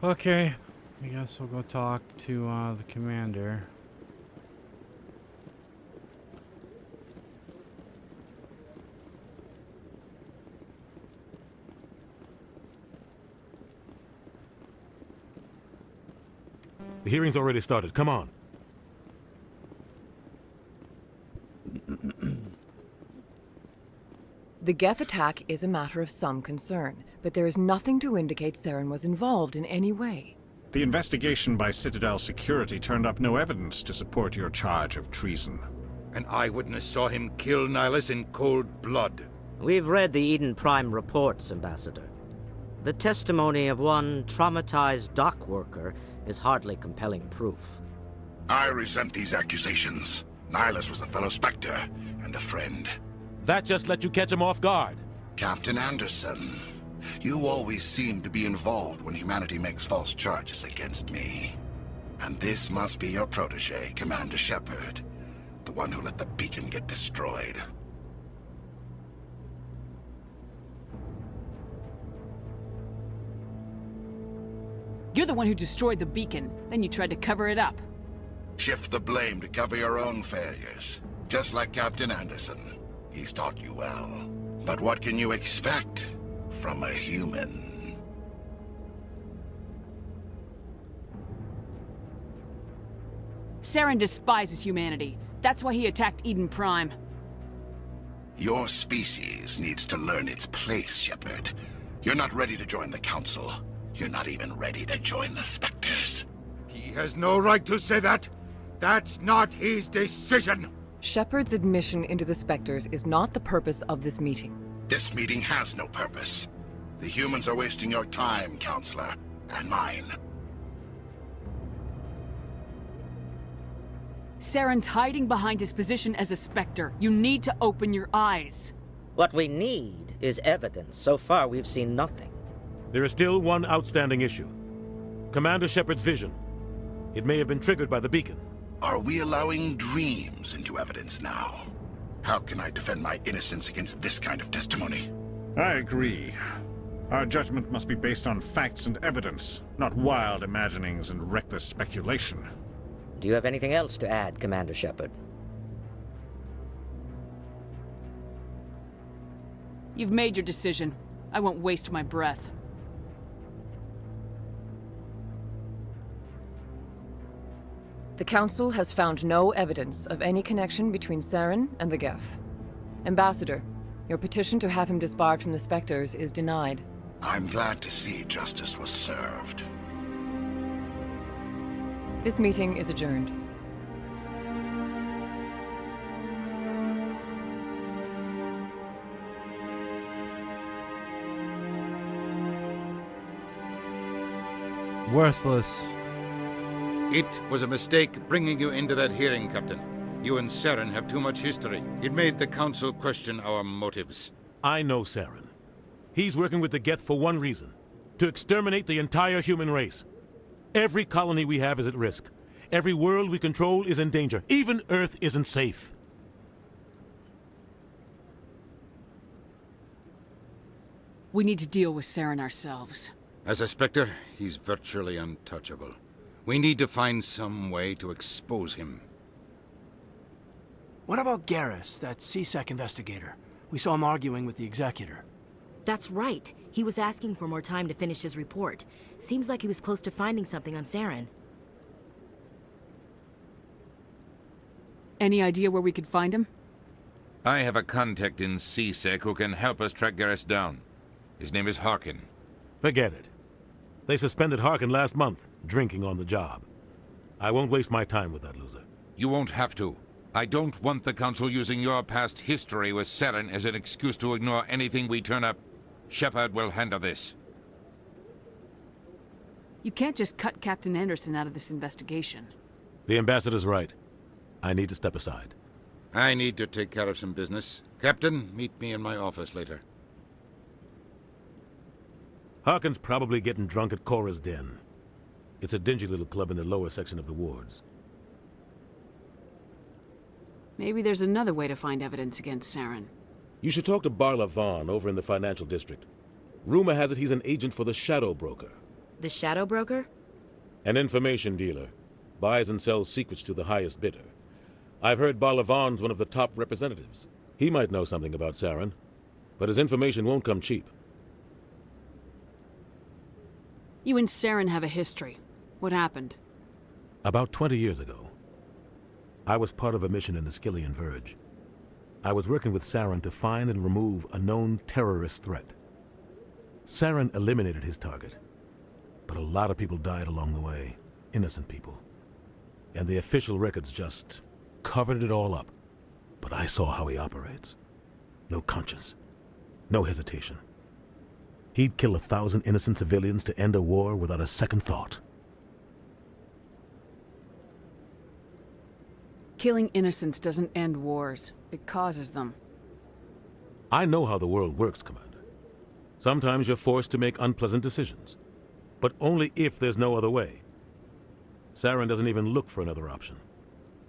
Okay, I guess we'll go talk to the commander. The hearing's already started. Come on. The Geth attack is a matter of some concern, but there is nothing to indicate Saren was involved in any way. The investigation by Citadel Security turned up no evidence to support your charge of treason. An eyewitness saw him kill Nihilus in cold blood. We've read the Eden Prime reports, Ambassador. The testimony of one traumatized dock worker is hardly compelling proof. I resent these accusations. Nihilus was a fellow Spectre and a friend. That just let you catch him off guard. Captain Anderson, you always seem to be involved when humanity makes false charges against me. And this must be your protege, Commander Shepard, the one who let the beacon get destroyed. You're the one who destroyed the beacon, then you tried to cover it up. Shift the blame to cover your own failures, just like Captain Anderson. He's taught you well. But what can you expect from a human? Saren despises humanity. That's why he attacked Eden Prime. Your species needs to learn its place, Shepard. You're not ready to join the Council. You're not even ready to join the Spectres. He has no right to say that. That's not his decision. Shepard's admission into the Spectres is not the purpose of this meeting. This meeting has no purpose. The humans are wasting your time, Counselor, and mine. Saren's hiding behind his position as a Spectre. You need to open your eyes. What we need is evidence. So far, we've seen nothing. There is still one outstanding issue. Commander Shepard's vision. It may have been triggered by the beacon. Are we allowing dreams into evidence now? How can I defend my innocence against this kind of testimony? I agree. Our judgment must be based on facts and evidence, not wild imaginings and reckless speculation. Do you have anything else to add, Commander Shepard? You've made your decision. I won't waste my breath. The Council has found no evidence of any connection between Saren and the Geth. Ambassador, your petition to have him disbarred from the Spectres is denied. I'm glad to see justice was served. This meeting is adjourned. Worthless. It was a mistake bringing you into that hearing, Captain. You and Saren have too much history. It made the Council question our motives. I know Saren. He's working with the Geth for one reason. To exterminate the entire human race. Every colony we have is at risk. Every world we control is in danger. Even Earth isn't safe. We need to deal with Saren ourselves. As a Spectre, he's virtually untouchable. We need to find some way to expose him. What about Garrus, that CSEC investigator? We saw him arguing with the Executor. That's right. He was asking for more time to finish his report. Seems like he was close to finding something on Saren. Any idea where we could find him? I have a contact in CSEC who can help us track Garrus down. His name is Harkin. Forget it. They suspended Harkin last month, drinking on the job. I won't waste my time with that loser. You won't have to. I don't want the Council using your past history with Saren as an excuse to ignore anything we turn up. Shepard will handle this. You can't just cut Captain Anderson out of this investigation. The Ambassador's right. I need to step aside. I need to take care of some business. Captain, meet me in my office later. Harkin's probably getting drunk at Cora's Den. It's a dingy little club in the lower section of the wards. Maybe there's another way to find evidence against Saren. You should talk to Barla Vaughn over in the financial district. Rumor has it he's an agent for the Shadow Broker. The shadow broker? An information dealer. Buys and sells secrets to the highest bidder. I've heard Barla Vaughn's one of the top representatives. He might know something about Sarin, but his information won't come cheap. You and Saren have a history. What happened? About 20 years ago, I was part of a mission in the Skillian Verge. I was working with Sarin to find and remove a known terrorist threat. Sarin eliminated his target, but a lot of people died along the way, innocent people. And the official records just covered it all up. But I saw how he operates. No conscience, no hesitation. He'd kill 1,000 innocent civilians to end a war without a second thought. Killing innocents doesn't end wars. It causes them. I know how the world works, Commander. Sometimes you're forced to make unpleasant decisions, but only if there's no other way. Sarin doesn't even look for another option.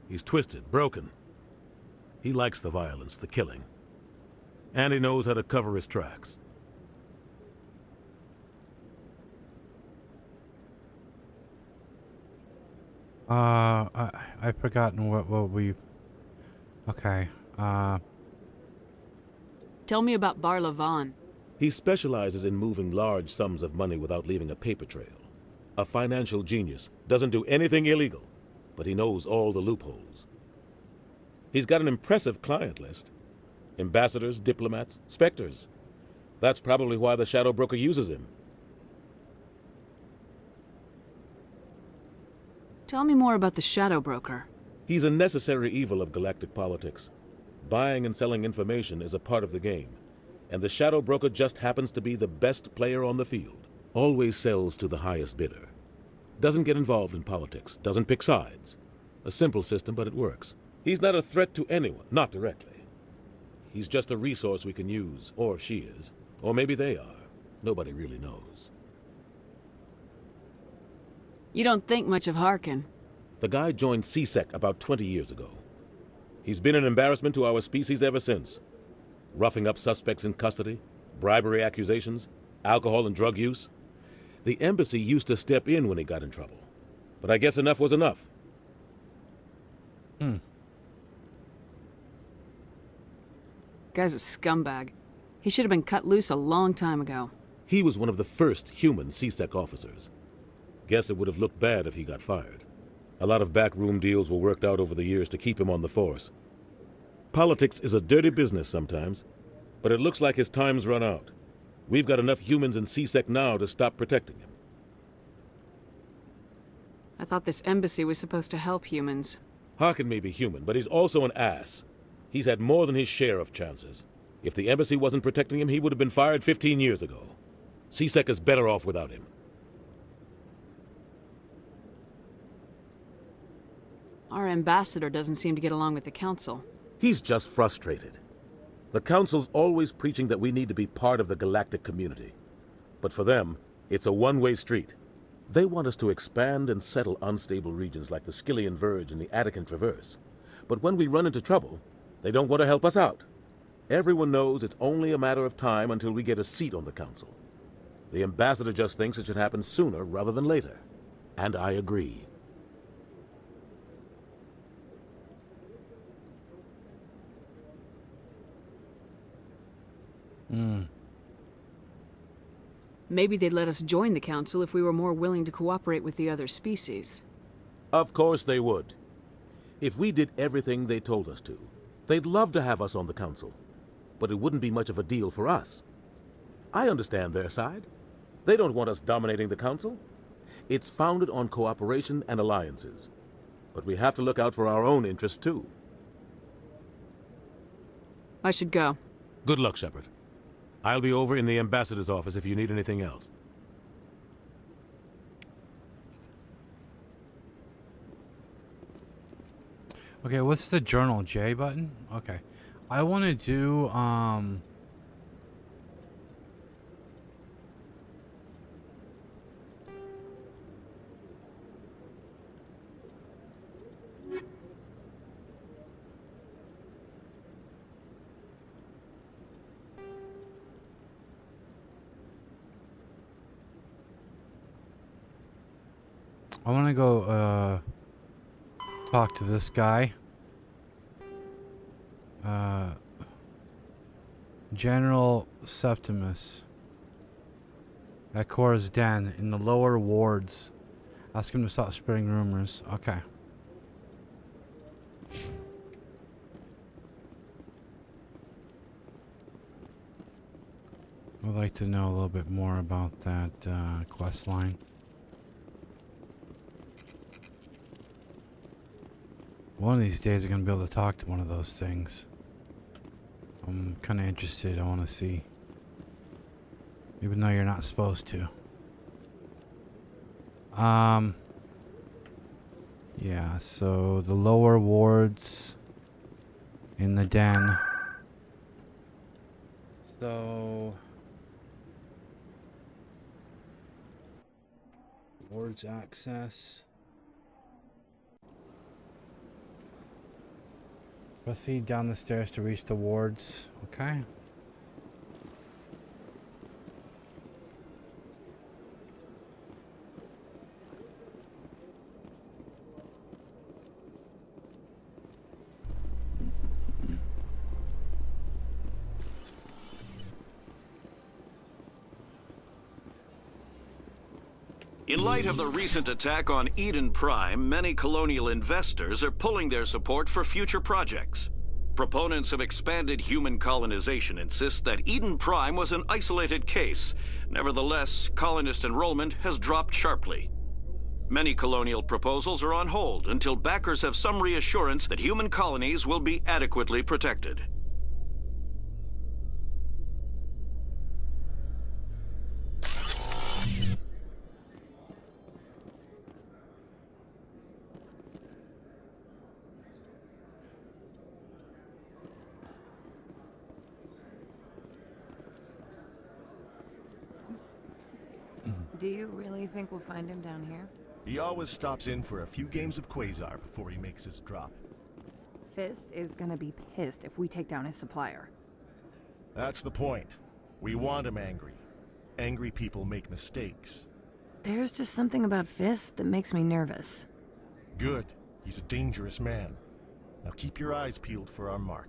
He's twisted, broken. He likes the violence, the killing. And he knows how to cover his tracks. I've forgotten what we... Okay, Tell me about Barla Vaughn. He specializes in moving large sums of money without leaving a paper trail. A financial genius, doesn't do anything illegal, but he knows all the loopholes. He's got an impressive client list. Ambassadors, diplomats, Spectres. That's probably why the Shadow Broker uses him. Tell me more about the Shadow Broker. He's a necessary evil of galactic politics. Buying and selling information is a part of the game, and the Shadow Broker just happens to be the best player on the field. Always sells to the highest bidder. Doesn't get involved in politics, doesn't pick sides. A simple system, but it works. He's not a threat to anyone, not directly. He's just a resource we can use, or she is. Or maybe they are. Nobody really knows. You don't think much of Harkin. The guy joined CSEC about 20 years ago. He's been an embarrassment to our species ever since. Roughing up suspects in custody, bribery accusations, alcohol and drug use. The embassy used to step in when he got in trouble. But I guess enough was enough. Guy's a scumbag. He should have been cut loose a long time ago. He was one of the first human CSEC officers. Guess it would have looked bad if he got fired. A lot of backroom deals were worked out over the years to keep him on the force. Politics is a dirty business sometimes, but it looks like his time's run out. We've got enough humans in CSEC now to stop protecting him. I thought this embassy was supposed to help humans. Harkin may be human, but he's also an ass. He's had more than his share of chances. If the embassy wasn't protecting him, he would have been fired 15 years ago. CSEC is better off without him. Our ambassador doesn't seem to get along with the Council. He's just frustrated. The Council's always preaching that we need to be part of the galactic community. But for them, it's a one-way street. They want us to expand and settle unstable regions like the Skillian Verge and the Attican Traverse. But when we run into trouble, they don't want to help us out. Everyone knows it's only a matter of time until we get a seat on the Council. The ambassador just thinks it should happen sooner rather than later. And I agree. Maybe they'd let us join the Council if we were more willing to cooperate with the other species. Of course they would. If we did everything they told us to, they'd love to have us on the Council. But it wouldn't be much of a deal for us. I understand their side. They don't want us dominating the Council. It's founded on cooperation and alliances. But we have to look out for our own interests, too. I should go. Good luck, Shepard. I'll be over in the ambassador's office if you need anything else. Okay, what's the journal J button? Okay. I want to do I want to go talk to this guy. General Septimus at Cora's Den in the lower wards. Ask him to stop spreading rumors. Okay. I'd like to know a little bit more about that quest line. One of these days I'm going to be able to talk to one of those things. I'm kind of interested. I want to see. Even though you're not supposed to. Yeah, so the lower wards in the den. So wards access. Proceed down the stairs to reach the wards. Okay. In light of the recent attack on Eden Prime, many colonial investors are pulling their support for future projects. Proponents of expanded human colonization insist that Eden Prime was an isolated case. Nevertheless, colonist enrollment has dropped sharply. Many colonial proposals are on hold until backers have some reassurance that human colonies will be adequately protected. Do you really think we'll find him down here? He always stops in for a few games of Quasar before he makes his drop. Fist is gonna be pissed if we take down his supplier. That's the point. We want him angry. Angry people make mistakes. There's just something about Fist that makes me nervous. Good. He's a dangerous man. Now keep your eyes peeled for our mark.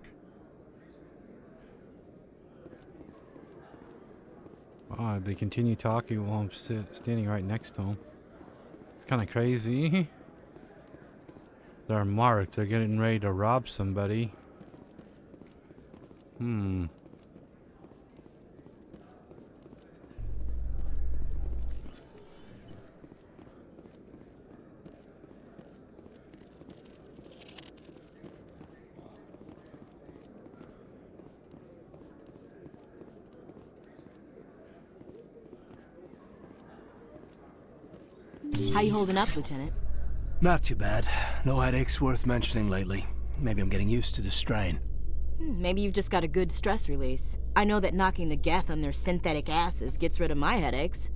Oh, they continue talking while I'm standing right next to them. It's kind of crazy. They're marked. They're getting ready to rob somebody. How you holding up, Lieutenant? Not too bad. No headaches worth mentioning lately. Maybe I'm getting used to the strain. Maybe you've just got a good stress release. I know that knocking the Geth on their synthetic asses gets rid of my headaches.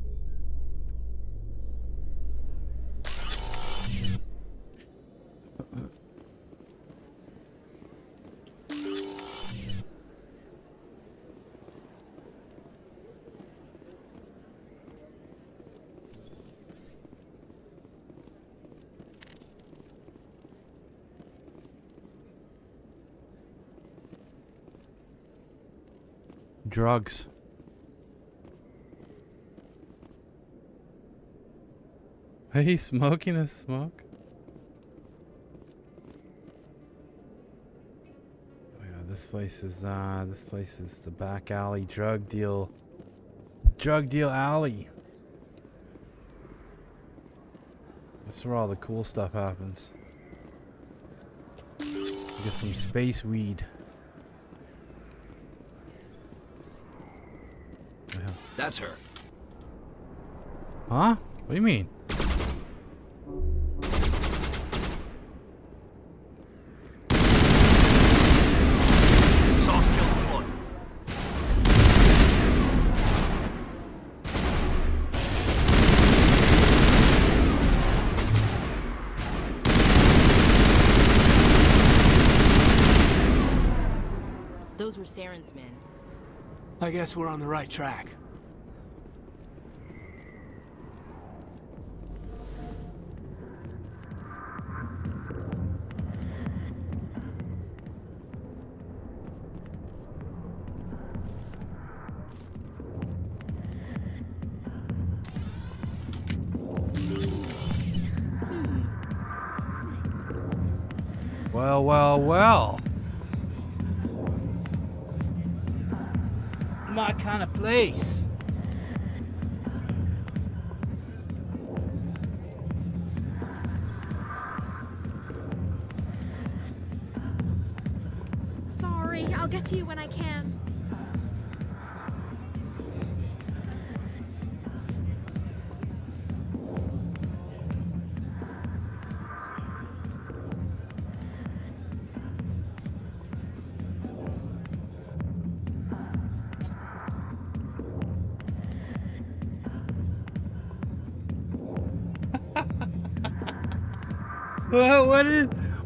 Drugs. Are you smoking a smoke? Oh yeah, this place is the back alley drug deal alley. That's where all the cool stuff happens. Get some space weed. That's her. Huh? What do you mean? Soft kill deployed. Those were Saren's men. I guess we're on the right track. Well, well, well. My kind of place. Sorry, I'll get to you when I can.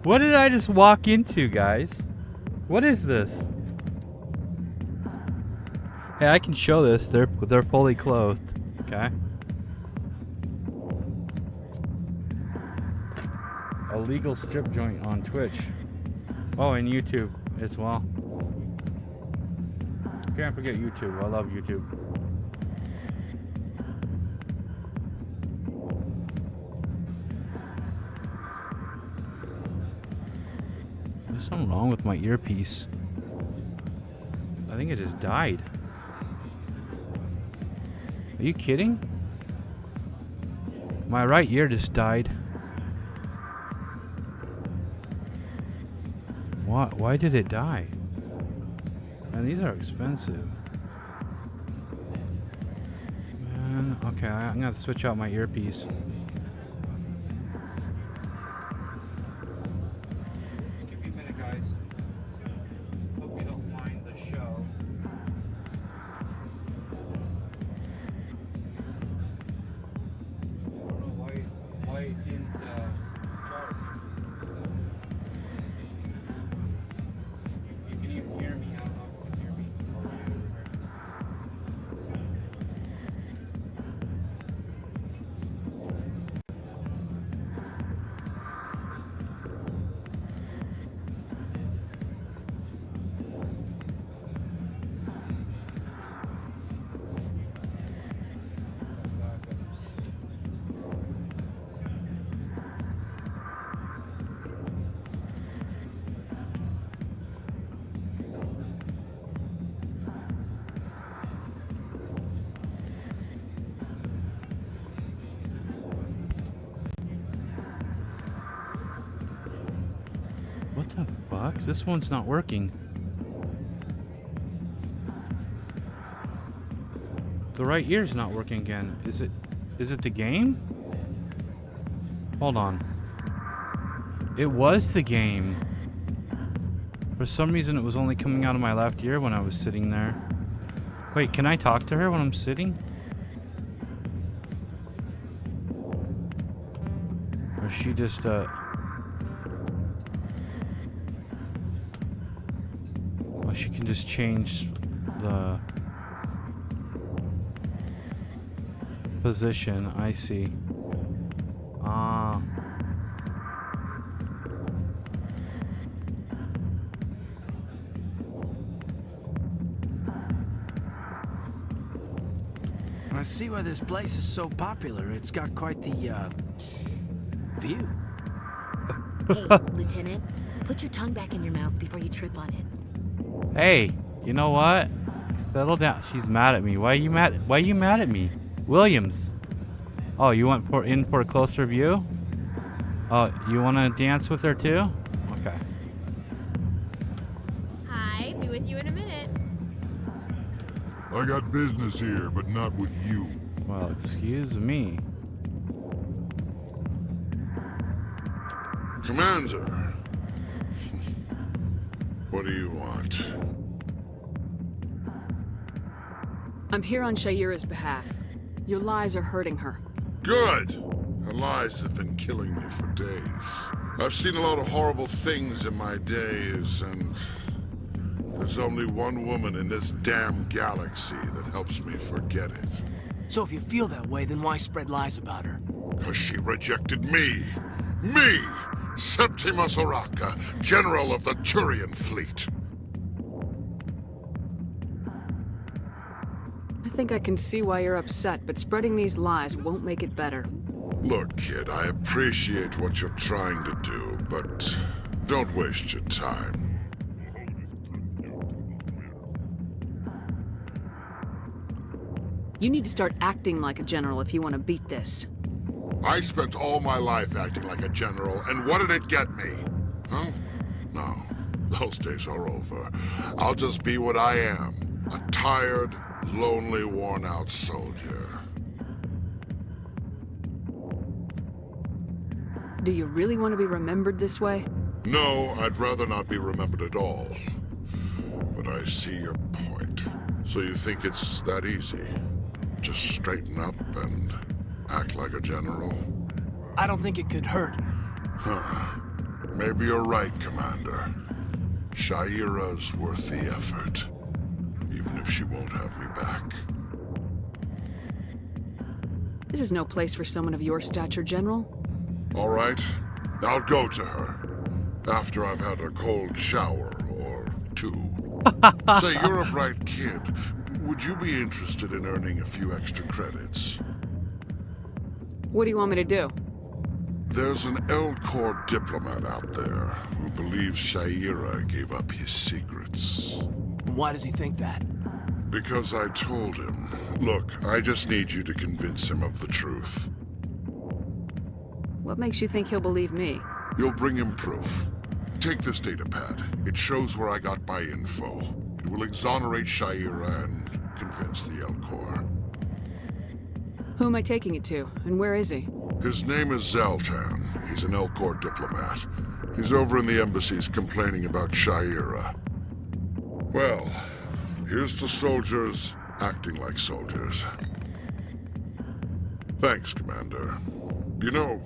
What did I just walk into, guys? What is this? Hey, I can show this. They're fully clothed. Okay. A legal strip joint on Twitch. Oh, and YouTube as well. Can't forget YouTube. I love YouTube. There's something wrong with my earpiece. I think it just died. Are you kidding? My right ear just died. What? Why did it die? Man, these are expensive. Man, okay, I'm gonna have to switch out my earpiece. What the fuck? This one's not working. The right ear's not working again. Is it the game? Hold on. It was the game. For some reason it was only coming out of my left ear when I was sitting there. Wait, can I talk to her when I'm sitting? Or is she just she can just change the position. I see. Ah. I see why this place is so popular. It's got quite the view. Hey, Lieutenant, put your tongue back in your mouth before you trip on it. Hey, you know what? Settle down. She's mad at me. Why are you mad at me? Williams. Oh, you want in for a closer view? Oh, you want to dance with her too? Okay. Hi, be with you in a minute. I got business here, but not with you. Well, excuse me. Commander. What do you want? I'm here on Shaira's behalf. Your lies are hurting her. Good! Her lies have been killing me for days. I've seen a lot of horrible things in my days, and there's only one woman in this damn galaxy that helps me forget it. So if you feel that way, then why spread lies about her? 'Cause she rejected me! Me! Septimus Oraka, General of the Turian fleet! I think I can see why you're upset, but spreading these lies won't make it better. Look, kid, I appreciate what you're trying to do, but Don't waste your time. You need to start acting like a general if you want to beat this. I spent all my life acting like a general, and what did it get me? Huh? No, those days are over. I'll just be what I am. A tired, lonely, worn-out soldier. Do you really want to be remembered this way? No, I'd rather not be remembered at all. But I see your point. So you think it's that easy? Just straighten up and act like a general? I don't think it could hurt. Huh. Maybe you're right, Commander. Shaira's worth the effort. Even if she won't have me back. This is no place for someone of your stature, General. All right. I'll go to her. After I've had a cold shower or two. Say, you're a bright kid. Would you be interested in earning a few extra credits? What do you want me to do? There's an L-Corps diplomat out there who believes Shaira gave up his secrets. Why does he think that? Because I told him. Look, I just need you to convince him of the truth. What makes you think he'll believe me? You'll bring him proof. Take this datapad. It shows where I got my info. It will exonerate Shaira and convince the L-Corps. Who am I taking it to, and where is he? His name is Zaltan. He's an L-Corps diplomat. He's over in the embassies complaining about Shaira. Well, here's to soldiers acting like soldiers. Thanks, Commander. You know,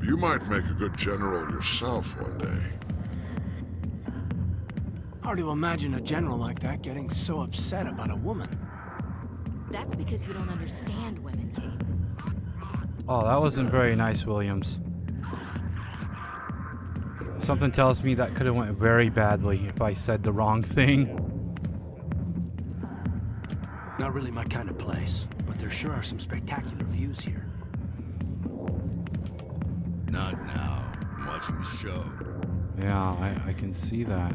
you might make a good general yourself one day. Hard to imagine a general like that getting so upset about a woman. That's because you don't understand women, Caden. Oh, that wasn't very nice, Williams. Something tells me that could have went very badly if I said the wrong thing. Not really my kind of place, but there sure are some spectacular views here. Not now. I'm watching the show. Yeah, I can see that.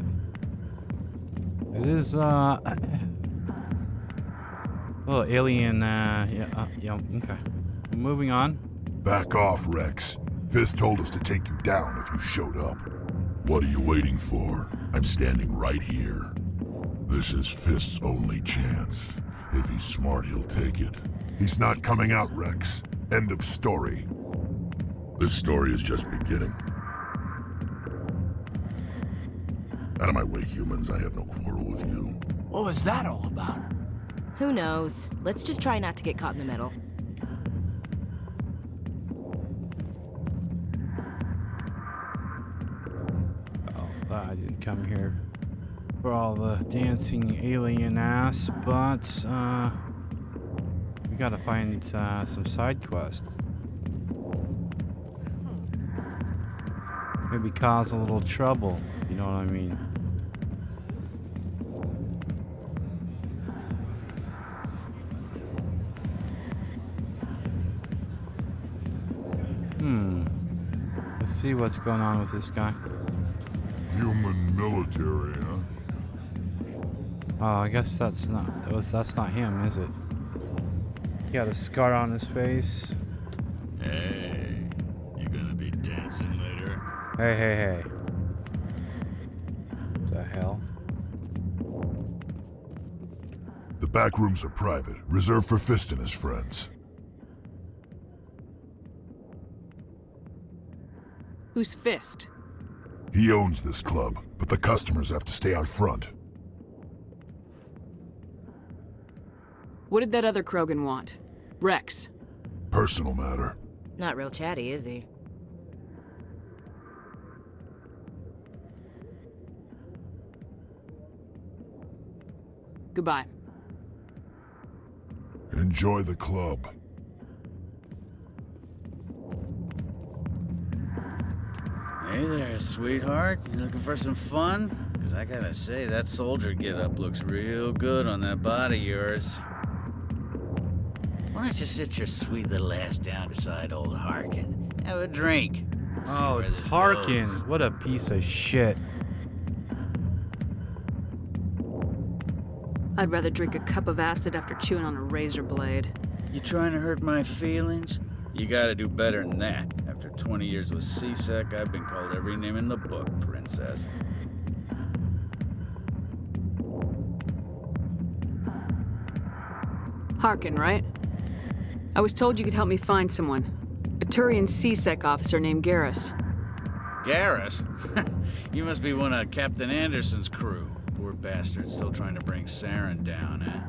It is, little alien, yeah, okay. Moving on. Back off, Rex. Fist told us to take you down if you showed up. What are you waiting for? I'm standing right here. This is Fist's only chance. If he's smart, he'll take it. He's not coming out, Rex. End of story. This story is just beginning. Out of my way, humans. I have no quarrel with you. What was that all about? Who knows? Let's just try not to get caught in the middle. Oh, I didn't come here for all the dancing alien ass, but, we gotta find, some side quests. Maybe cause a little trouble, you know what I mean? Let's see what's going on with this guy. Human military, huh? Oh, I guess that's not him, is it? He got a scar on his face. Hey, you gonna be dancing later? Hey. The hell? The back rooms are private, reserved for Fist and his friends. Who's Fist? He owns this club, but the customers have to stay out front. What did that other Krogan want? Rex. Personal matter. Not real chatty, is he? Goodbye. Enjoy the club. Hey there, sweetheart. You looking for some fun? Because I gotta say, that soldier getup looks real good on that body of yours. Why don't you sit your sweet little ass down beside old Harkin? Have a drink. Let's see Oh, where it's this Harkin. goes. What a piece of shit. I'd rather drink a cup of acid after chewing on a razor blade. You trying to hurt my feelings? You gotta do better than that. After 20 years with CSEC, I've been called every name in the book, princess. Harkin, right? I was told you could help me find someone. A Turian CSEC officer named Garrus. Garrus? You must be one of Captain Anderson's crew. Poor bastard still trying to bring Saren down, huh?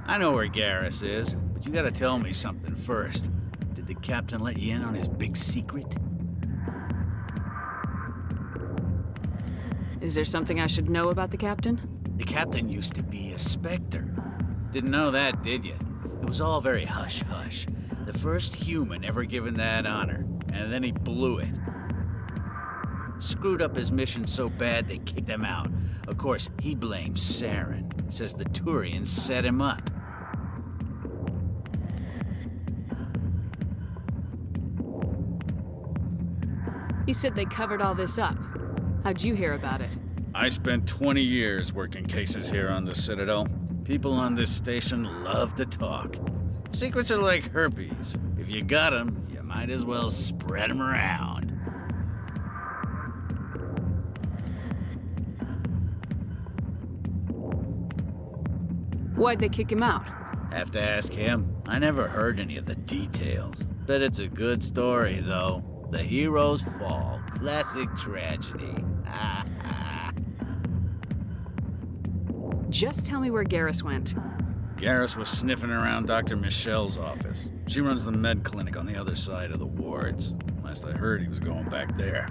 I know where Garrus is, but you gotta tell me something first. Did the captain let you in on his big secret? Is there something I should know about the captain? The captain used to be a Spectre. Didn't know that, did you? It was all very hush-hush. The first human ever given that honor, and then he blew it. Screwed up his mission so bad they kicked him out. Of course, he blames Saren. Says the Turians set him up. You said they covered all this up. How'd you hear about it? I spent 20 years working cases here on the Citadel. People on this station love to talk. Secrets are like herpes. If you got them, you might as well spread them around. Why'd they kick him out? Have to ask him. I never heard any of the details. Bet it's a good story, though. The heroes fall. Classic tragedy. Just tell me where Garrus went. Garrus was sniffing around Dr. Michelle's office. She runs the med clinic on the other side of the wards. Last I heard, he was going back there.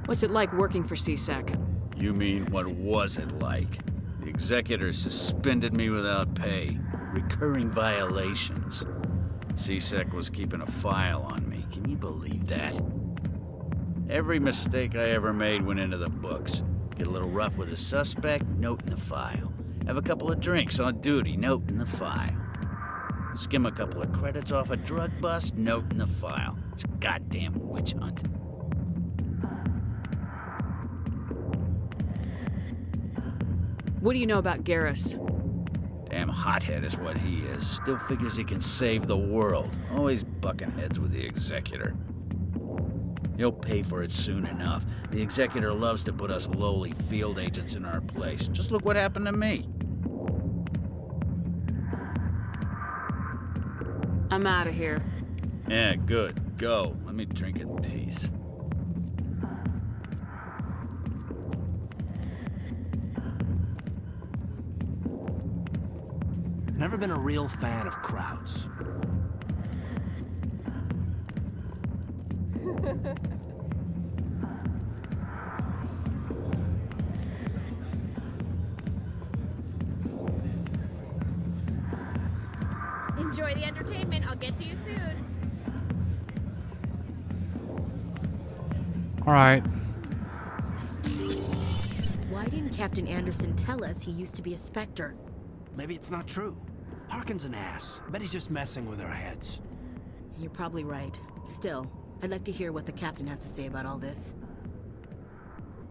What's it like working for CSEC? You mean, what was it like? The executors suspended me without pay. Recurring violations. CSEC was keeping a file on me. Can you believe that? Every mistake I ever made went into the books. Get a little rough with a suspect, note in the file. Have a couple of drinks on duty, note in the file. Skim a couple of credits off a drug bust, note in the file. It's a goddamn witch hunt. What do you know about Garrus? Damn hothead is what he is. Still figures he can save the world. Always bucking heads with the executor. He'll pay for it soon enough. The executor loves to put us lowly field agents in our place. Just look what happened to me. I'm out of here. Yeah, good. Go. Let me drink in peace. Never been a real fan of crowds. Enjoy the entertainment. I'll get to you soon. All right. Why didn't Captain Anderson tell us he used to be a Spectre? Maybe it's not true. Harkin's an ass. I bet he's just messing with our heads. You're probably right. Still, I'd like to hear what the captain has to say about all this.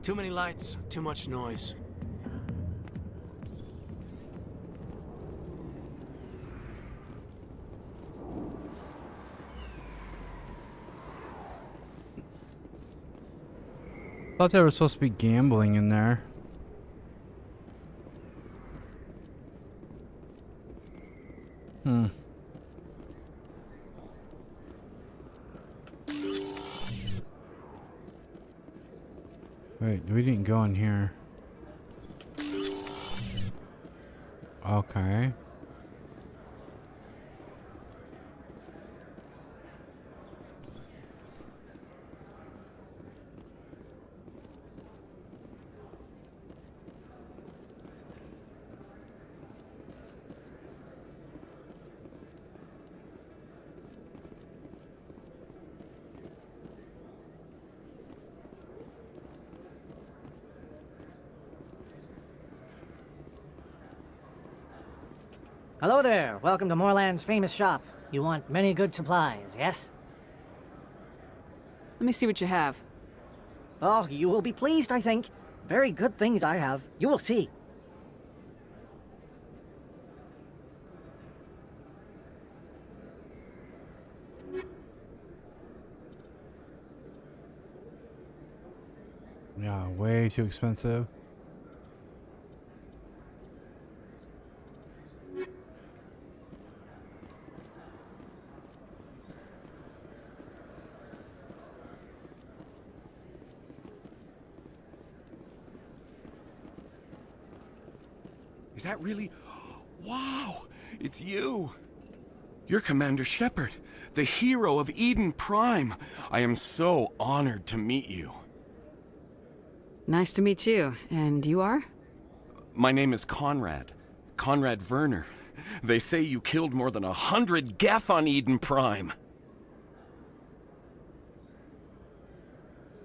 Too many lights, too much noise. Thought there was supposed to be gambling in there. Wait, we didn't go in here. Okay. Hello there. Welcome to Moorland's famous shop. You want many good supplies, yes? Let me see what you have. Oh, you will be pleased, I think. Very good things I have. You will see. Yeah, way too expensive. Is that really... Wow! It's you! You're Commander Shepard, the hero of Eden Prime. I am so honored to meet you. Nice to meet you. And you are? My name is Conrad. Conrad Werner. They say you killed more than 100 Geth on Eden Prime.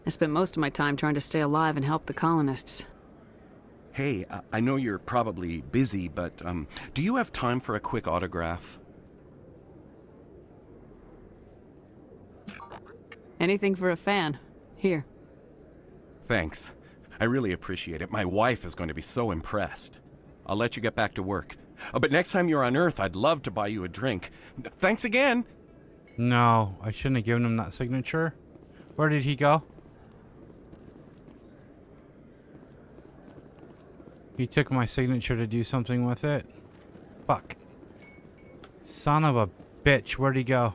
I spent most of my time trying to stay alive and help the colonists. Hey, I know you're probably busy, but do you have time for a quick autograph? Anything for a fan. Here. Thanks. I really appreciate it. My wife is going to be so impressed. I'll let you get back to work. But next time you're on Earth, I'd love to buy you a drink. Thanks again! No, I shouldn't have given him that signature. Where did he go? He took my signature to do something with it. Fuck. Son of a bitch, where'd he go?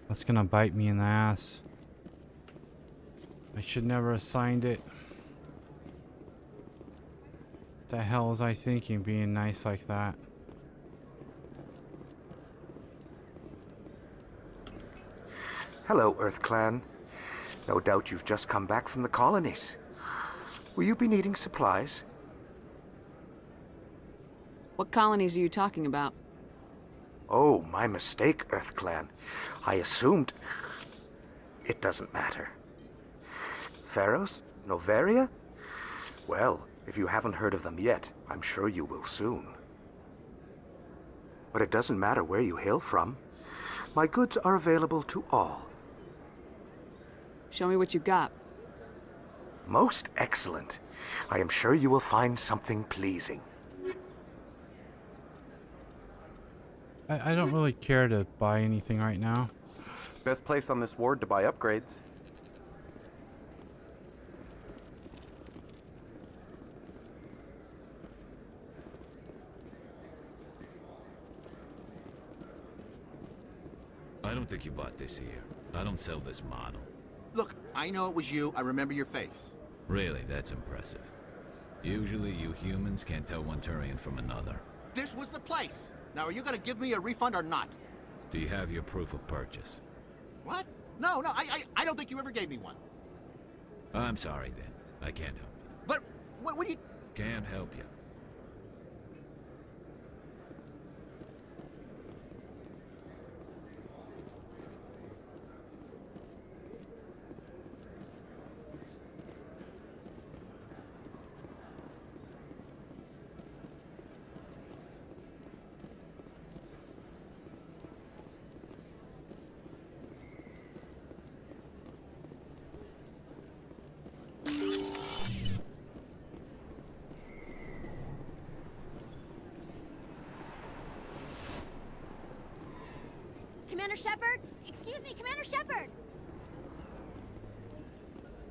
That's gonna bite me in the ass. I should never have signed it. What the hell was I thinking being nice like that? Hello, Earth Clan. No doubt you've just come back from the colonies. Will you be needing supplies? What colonies are you talking about? Oh, my mistake, Earth Clan. I assumed... It doesn't matter. Pharaohs? Noveria? Well, if you haven't heard of them yet, I'm sure you will soon. But it doesn't matter where you hail from. My goods are available to all. Show me what you got. Most excellent. I am sure you will find something pleasing. I don't really care to buy anything right now. Best place on this ward to buy upgrades. I don't think you bought this here. I don't sell this model. Look, I know it was you. I remember your face. Really, that's impressive. Usually you humans can't tell one Turian from another. This was the place. Now, are you gonna give me a refund or not? Do you have your proof of purchase? What? No, I don't think you ever gave me one. I'm sorry then. I can't help you. But, what do you... Can't help you. Commander Shepard? Excuse me, Commander Shepard!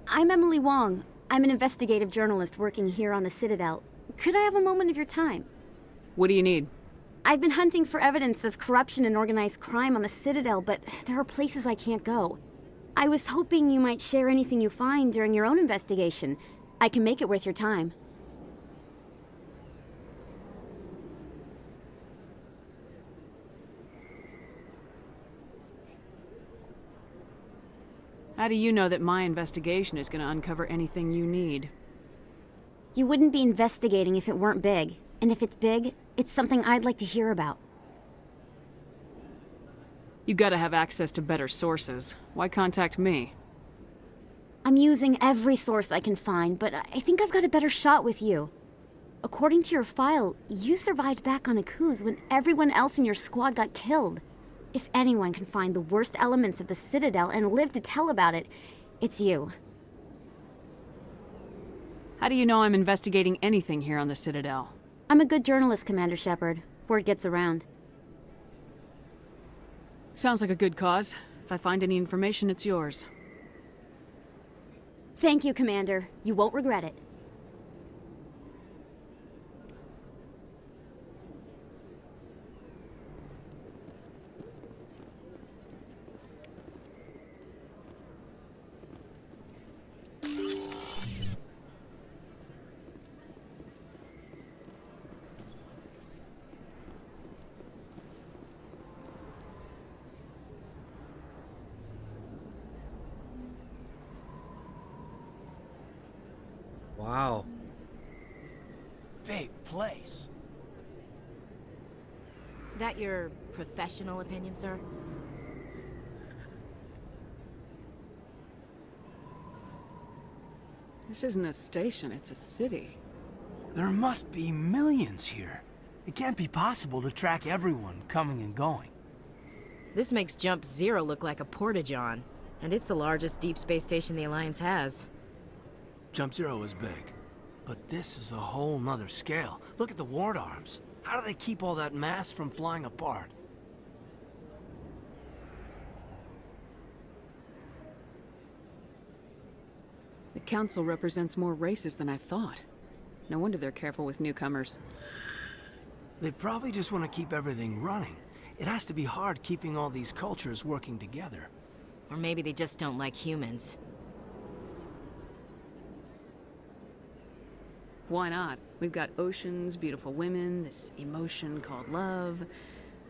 I'm Emily Wong. I'm an investigative journalist working here on the Citadel. Could I have a moment of your time? What do you need? I've been hunting for evidence of corruption and organized crime on the Citadel, but there are places I can't go. I was hoping you might share anything you find during your own investigation. I can make it worth your time. How do you know that my investigation is going to uncover anything you need? You wouldn't be investigating if it weren't big. And if it's big, it's something I'd like to hear about. You gotta have access to better sources. Why contact me? I'm using every source I can find, but I think I've got a better shot with you. According to your file, you survived back on Akuz when everyone else in your squad got killed. If anyone can find the worst elements of the Citadel and live to tell about it, it's you. How do you know I'm investigating anything here on the Citadel? I'm a good journalist, Commander Shepard. Word gets around. Sounds like a good cause. If I find any information, it's yours. Thank you, Commander. You won't regret it. Wow. Big place. That your professional opinion, sir? This isn't a station, it's a city. There must be millions here. It can't be possible to track everyone coming and going. This makes Jump Zero look like a porta-john, and it's the largest deep space station the Alliance has. Jump Zero is big, but this is a whole nother scale. Look at the ward arms. How do they keep all that mass from flying apart? The Council represents more races than I thought. No wonder they're careful with newcomers. They probably just want to keep everything running. It has to be hard keeping all these cultures working together. Or maybe they just don't like humans. Why not? We've got oceans, beautiful women, this emotion called love.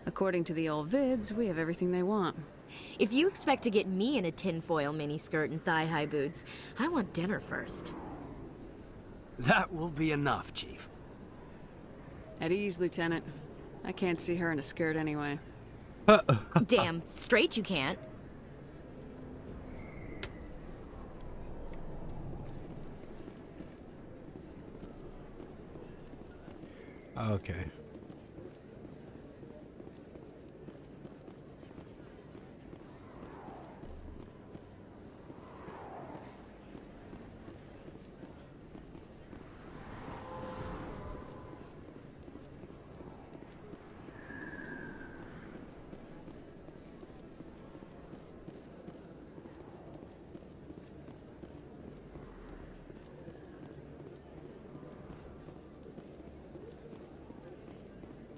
According to the old vids, we have everything they want. If you expect to get me in a tinfoil miniskirt and thigh-high boots, I want dinner first. That will be enough, Chief. At ease, Lieutenant. I can't see her in a skirt anyway. Damn straight you can't. Okay.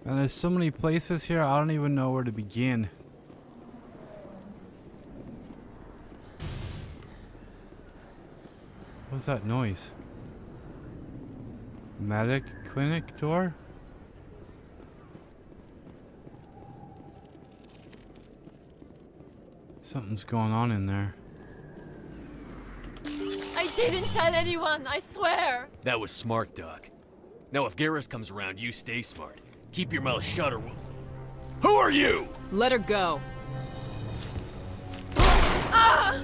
And there's so many places here, I don't even know where to begin. What's that noise? Medic clinic door? Something's going on in there. I didn't tell anyone, I swear! That was smart, Doc. Now if Garrus comes around, you stay smart. Keep your mouth shut or we'll... Who are you? Let her go. Ah!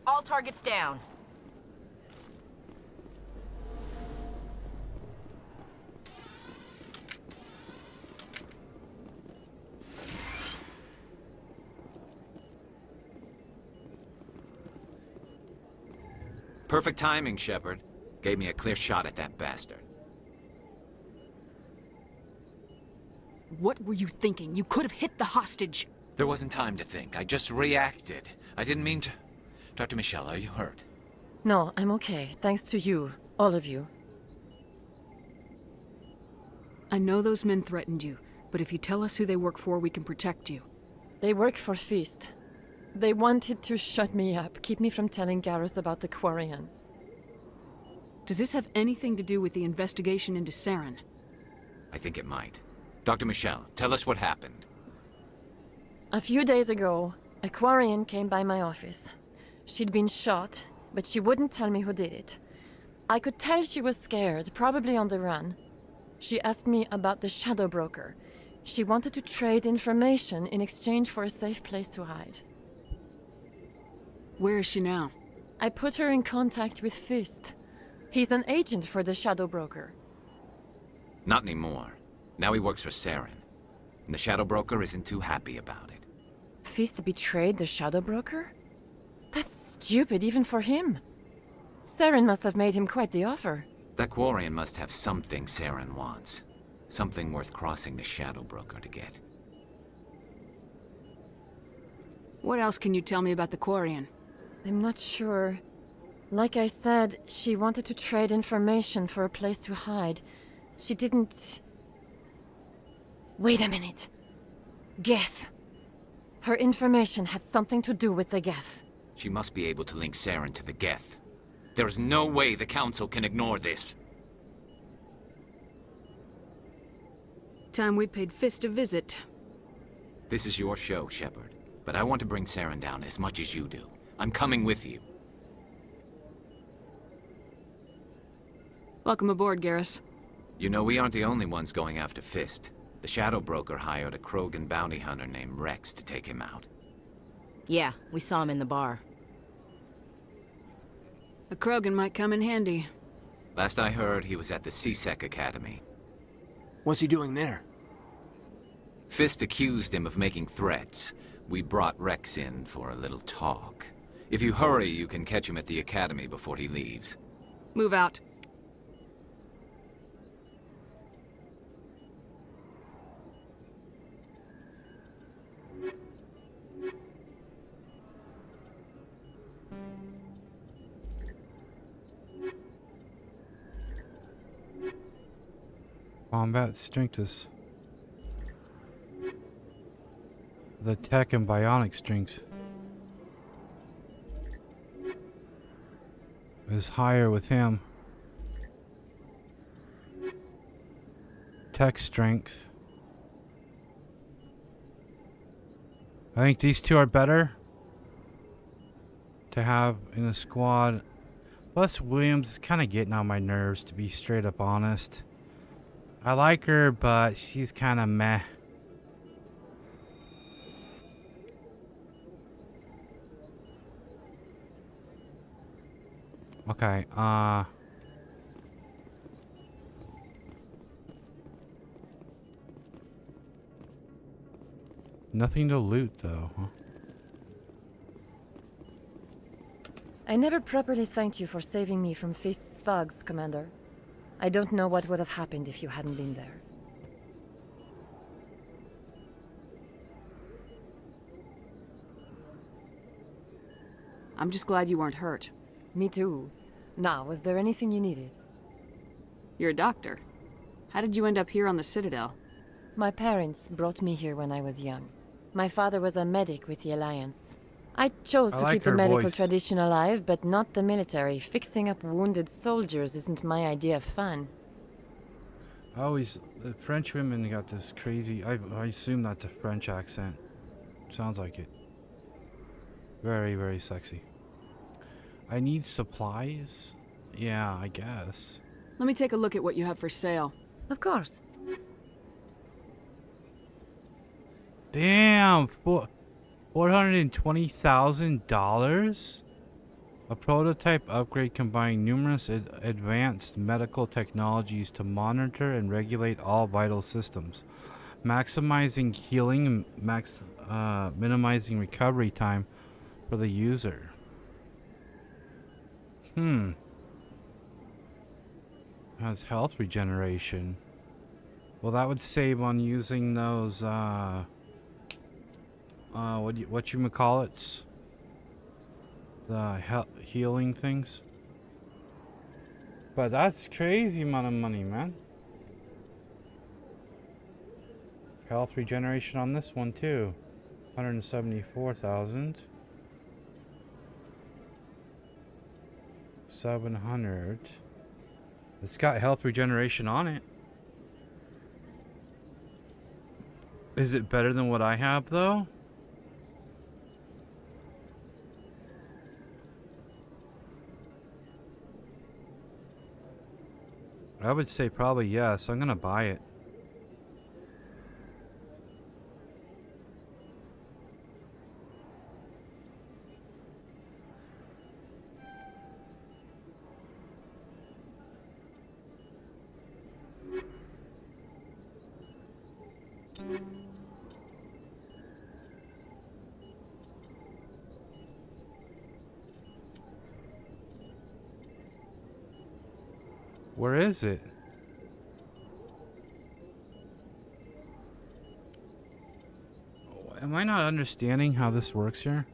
All targets down. Perfect timing, Shepard. Gave me a clear shot at that bastard. What were you thinking? You could have hit the hostage. There wasn't time to think. I just reacted. I didn't mean to... Dr. Michelle, are you hurt? No, I'm okay. Thanks to you. All of you. I know those men threatened you, but if you tell us who they work for, we can protect you. They work for Feast. They wanted to shut me up, keep me from telling Garrus about the Quarian. Does this have anything to do with the investigation into Saren? I think it might. Dr. Michelle, tell us what happened. A few days ago, a Quarian came by my office. She'd been shot, but she wouldn't tell me who did it. I could tell she was scared, probably on the run. She asked me about the Shadow Broker. She wanted to trade information in exchange for a safe place to hide. Where is she now? I put her in contact with Fist. He's an agent for the Shadow Broker. Not anymore. Now he works for Saren. And the Shadow Broker isn't too happy about it. Fist betrayed the Shadow Broker? That's stupid even for him. Saren must have made him quite the offer. That Quarian must have something Saren wants. Something worth crossing the Shadow Broker to get. What else can you tell me about the Quarian? I'm not sure. Like I said, she wanted to trade information for a place to hide. She didn't... Wait a minute. Geth. Her information had something to do with the Geth. She must be able to link Saren to the Geth. There's no way the Council can ignore this. Time we paid Fist a visit. This is your show, Shepard. But I want to bring Saren down as much as you do. I'm coming with you. Welcome aboard, Garrus. You know, we aren't the only ones going after Fist. The Shadow Broker hired a Krogan bounty hunter named Rex to take him out. Yeah, we saw him in the bar. A Krogan might come in handy. Last I heard, he was at the CSEC Academy. What's he doing there? Fist accused him of making threats. We brought Rex in for a little talk. If you hurry, you can catch him at the Academy before he leaves. Move out. Combat strengths. The tech and bionic strength is higher with him. Tech strength. I think these two are better to have in a squad. Plus Williams is kind of getting on my nerves, to be straight up honest. I like her, but she's kind of meh. Okay, nothing to loot though, huh? I never properly thanked you for saving me from Fist's thugs, Commander. I don't know what would have happened if you hadn't been there. I'm just glad you weren't hurt. Me too. Now, was there anything you needed? You're a doctor. How did you end up here on the Citadel? My parents brought me here when I was young. My father was a medic with the Alliance. I chose to keep the medical tradition alive, but not the military. Fixing up wounded soldiers isn't my idea of fun. The French women got this crazy, I assume that's a French accent. Sounds like it. Very, very sexy. I need supplies? Yeah, I guess. Let me take a look at what you have for sale. Of course. Damn! $420,000? A prototype upgrade combining numerous advanced medical technologies to monitor and regulate all vital systems, maximizing healing and minimizing recovery time for the user. Has health regeneration. Well, that would save on using those whatchamacallits? The healing things. But that's crazy amount of money, man. Health regeneration on this one too. 174,000. 700. It's got health regeneration on it. Is it better than what I have, though? I would say probably yes. I'm gonna buy it. Where is it? Am I not understanding how this works here?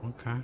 Okay.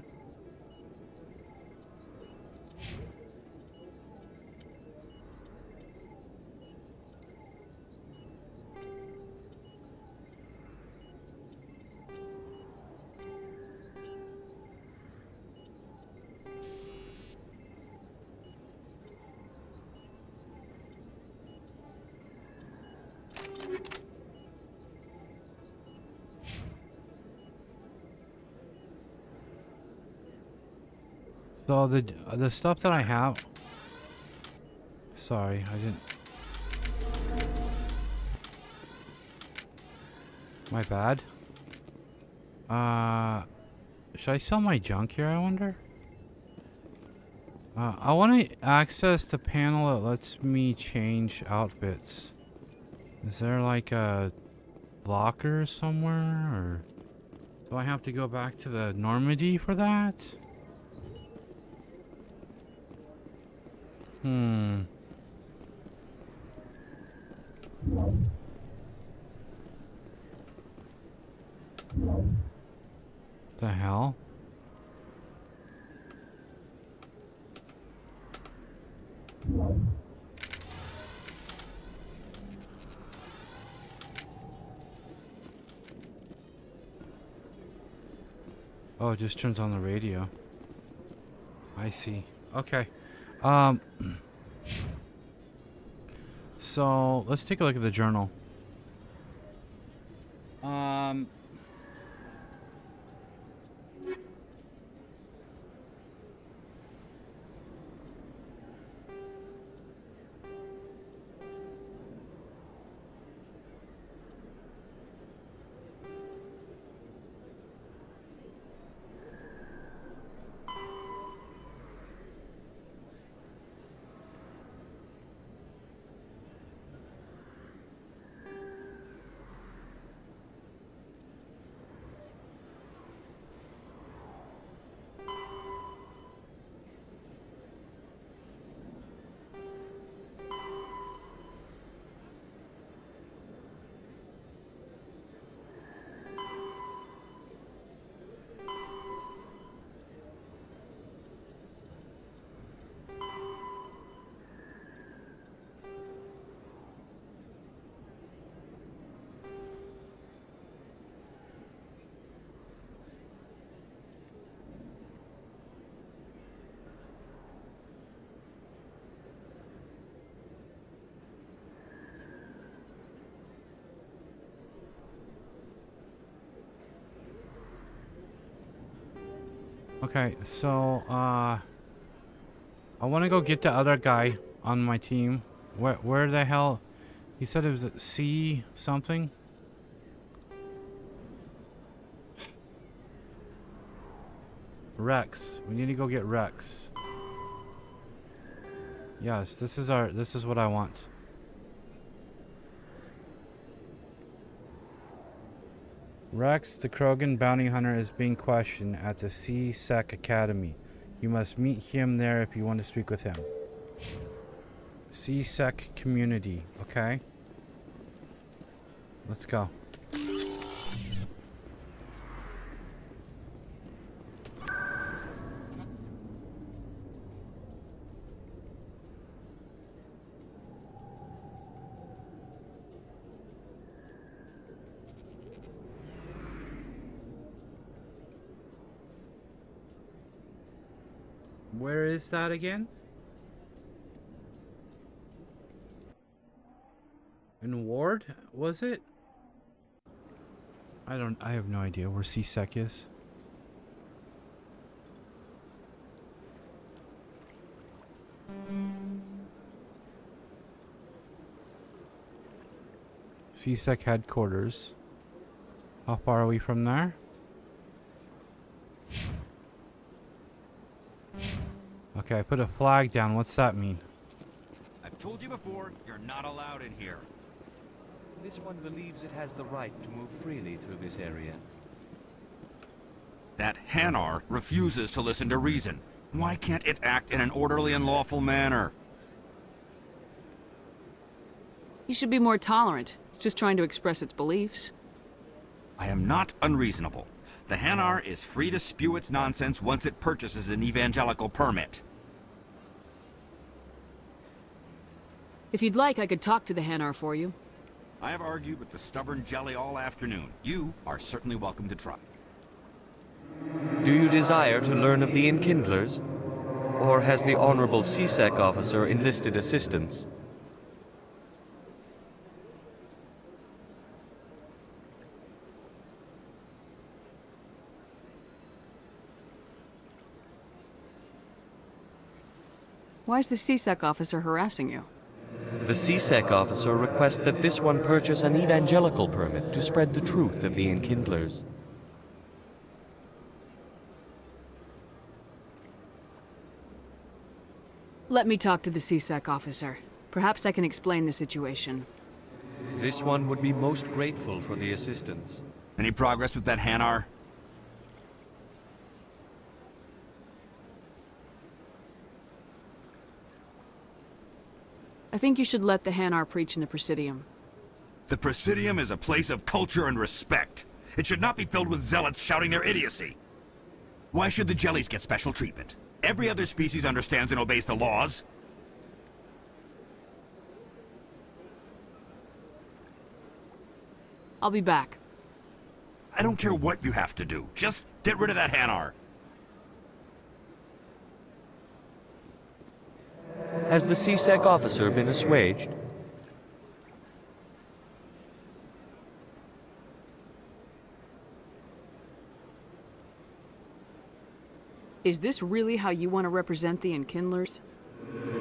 So the stuff that I have. Sorry, I didn't. My bad. Should I sell my junk here, I wonder? I want to access the panel that lets me change outfits. Is there like a locker somewhere, or do I have to go back to the Normandy for that? The hell? Oh, it just turns on the radio. I see. Okay. So let's take a look at the journal. Okay, so I want to go get the other guy on my team. Where the hell? He said it was at C something. Rex. We need to go get Rex. Yes, this is what I want. Rex, the Krogan bounty hunter, is being questioned at the CSEC Academy. You must meet him there if you want to speak with him. CSEC community, okay? Let's go. Where is that again? In Ward, was it? I have no idea where CSEC is. CSEC headquarters. How far are we from there? Okay, I put a flag down. What's that mean? I've told you before, you're not allowed in here. This one believes it has the right to move freely through this area. That Hanar refuses to listen to reason. Why can't it act in an orderly and lawful manner? You should be more tolerant. It's just trying to express its beliefs. I am not unreasonable. The Hanar is free to spew its nonsense once it purchases an evangelical permit. If you'd like, I could talk to the Hanar for you. I have argued with the stubborn jelly all afternoon. You are certainly welcome to try. Do you desire to learn of the Enkindlers? Or has the Honorable CSEC officer enlisted assistance? Why is the CSEC officer harassing you? The CSEC officer requests that this one purchase an evangelical permit to spread the truth of the Enkindlers. Let me talk to the CSEC officer. Perhaps I can explain the situation. This one would be most grateful for the assistance. Any progress with that Hanar? I think you should let the Hanar preach in the Presidium. The Presidium is a place of culture and respect. It should not be filled with zealots shouting their idiocy. Why should the jellies get special treatment? Every other species understands and obeys the laws. I'll be back. I don't care what you have to do. Just get rid of that Hanar. Has the CSEC officer been assuaged? Is this really how you want to represent the Enkindlers?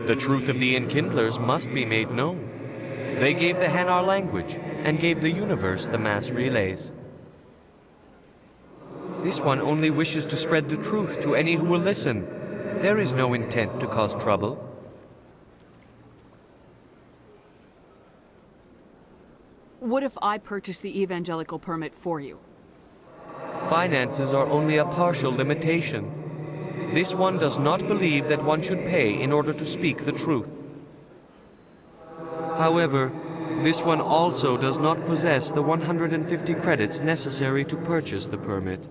The truth of the Enkindlers must be made known. They gave the Hanar language, and gave the universe the mass relays. This one only wishes to spread the truth to any who will listen. There is no intent to cause trouble. What if I purchase the evangelical permit for you? Finances are only a partial limitation. This one does not believe that one should pay in order to speak the truth. However, this one also does not possess the 150 credits necessary to purchase the permit.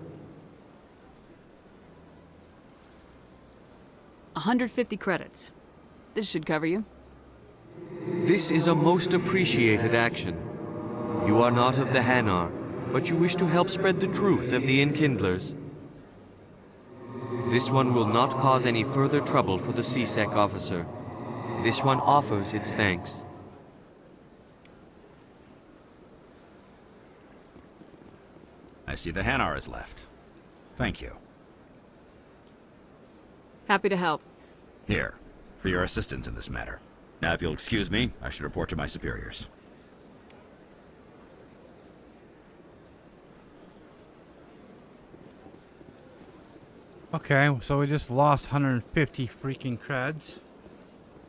150 credits. This should cover you. This is a most appreciated action. You are not of the Hanar, but you wish to help spread the truth of the Enkindlers. This one will not cause any further trouble for the CSEC officer. This one offers its thanks. I see the Hanar is left. Thank you. Happy to help. Here, for your assistance in this matter. Now, if you'll excuse me, I should report to my superiors. Okay, so we just lost 150 freaking creds.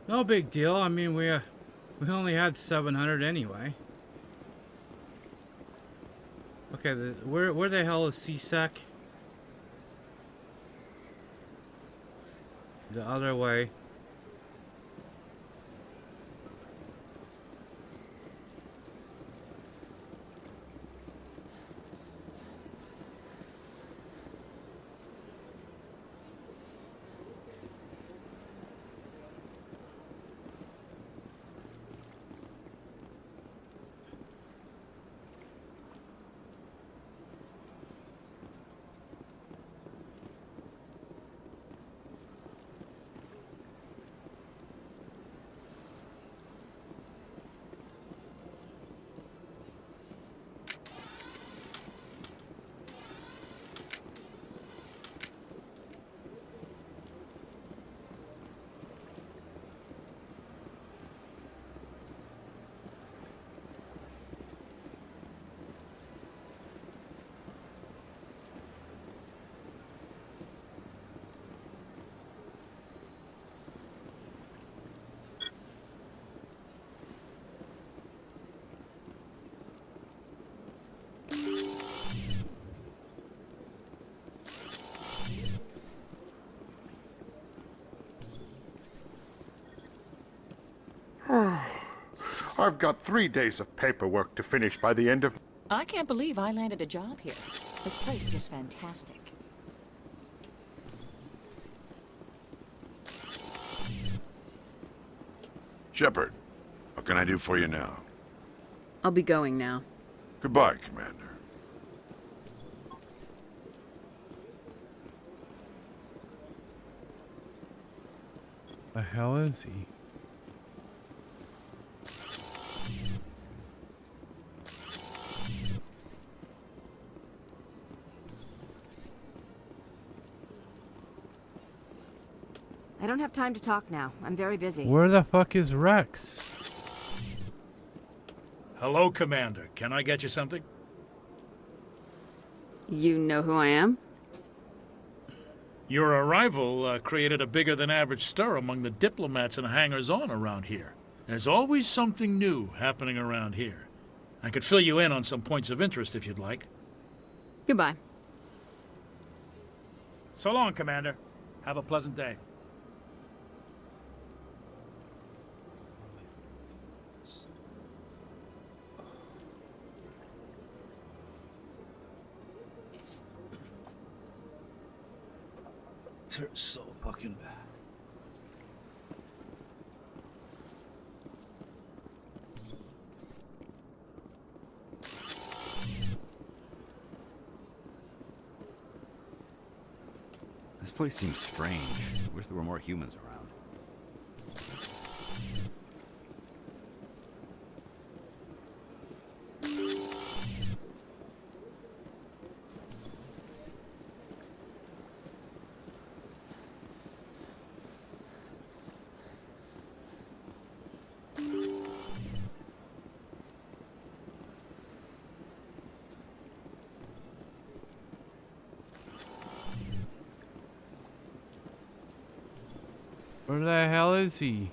No big deal. I mean, we only had 700 anyway. Okay, where the hell is CSEC? The other way. I've got 3 days of paperwork to finish by the end of... I can't believe I landed a job here. This place is fantastic. Shepard, what can I do for you now? I'll be going now. Goodbye, Commander. The hell is he? I don't have time to talk now. I'm very busy. Where the fuck is Rex? Hello, Commander. Can I get you something? You know who I am? Your arrival created a bigger-than-average stir among the diplomats and hangers-on around here. There's always something new happening around here. I could fill you in on some points of interest if you'd like. Goodbye. So long, Commander. Have a pleasant day. It hurts so fucking bad. This place seems strange. I wish there were more humans around. Where the hell is he?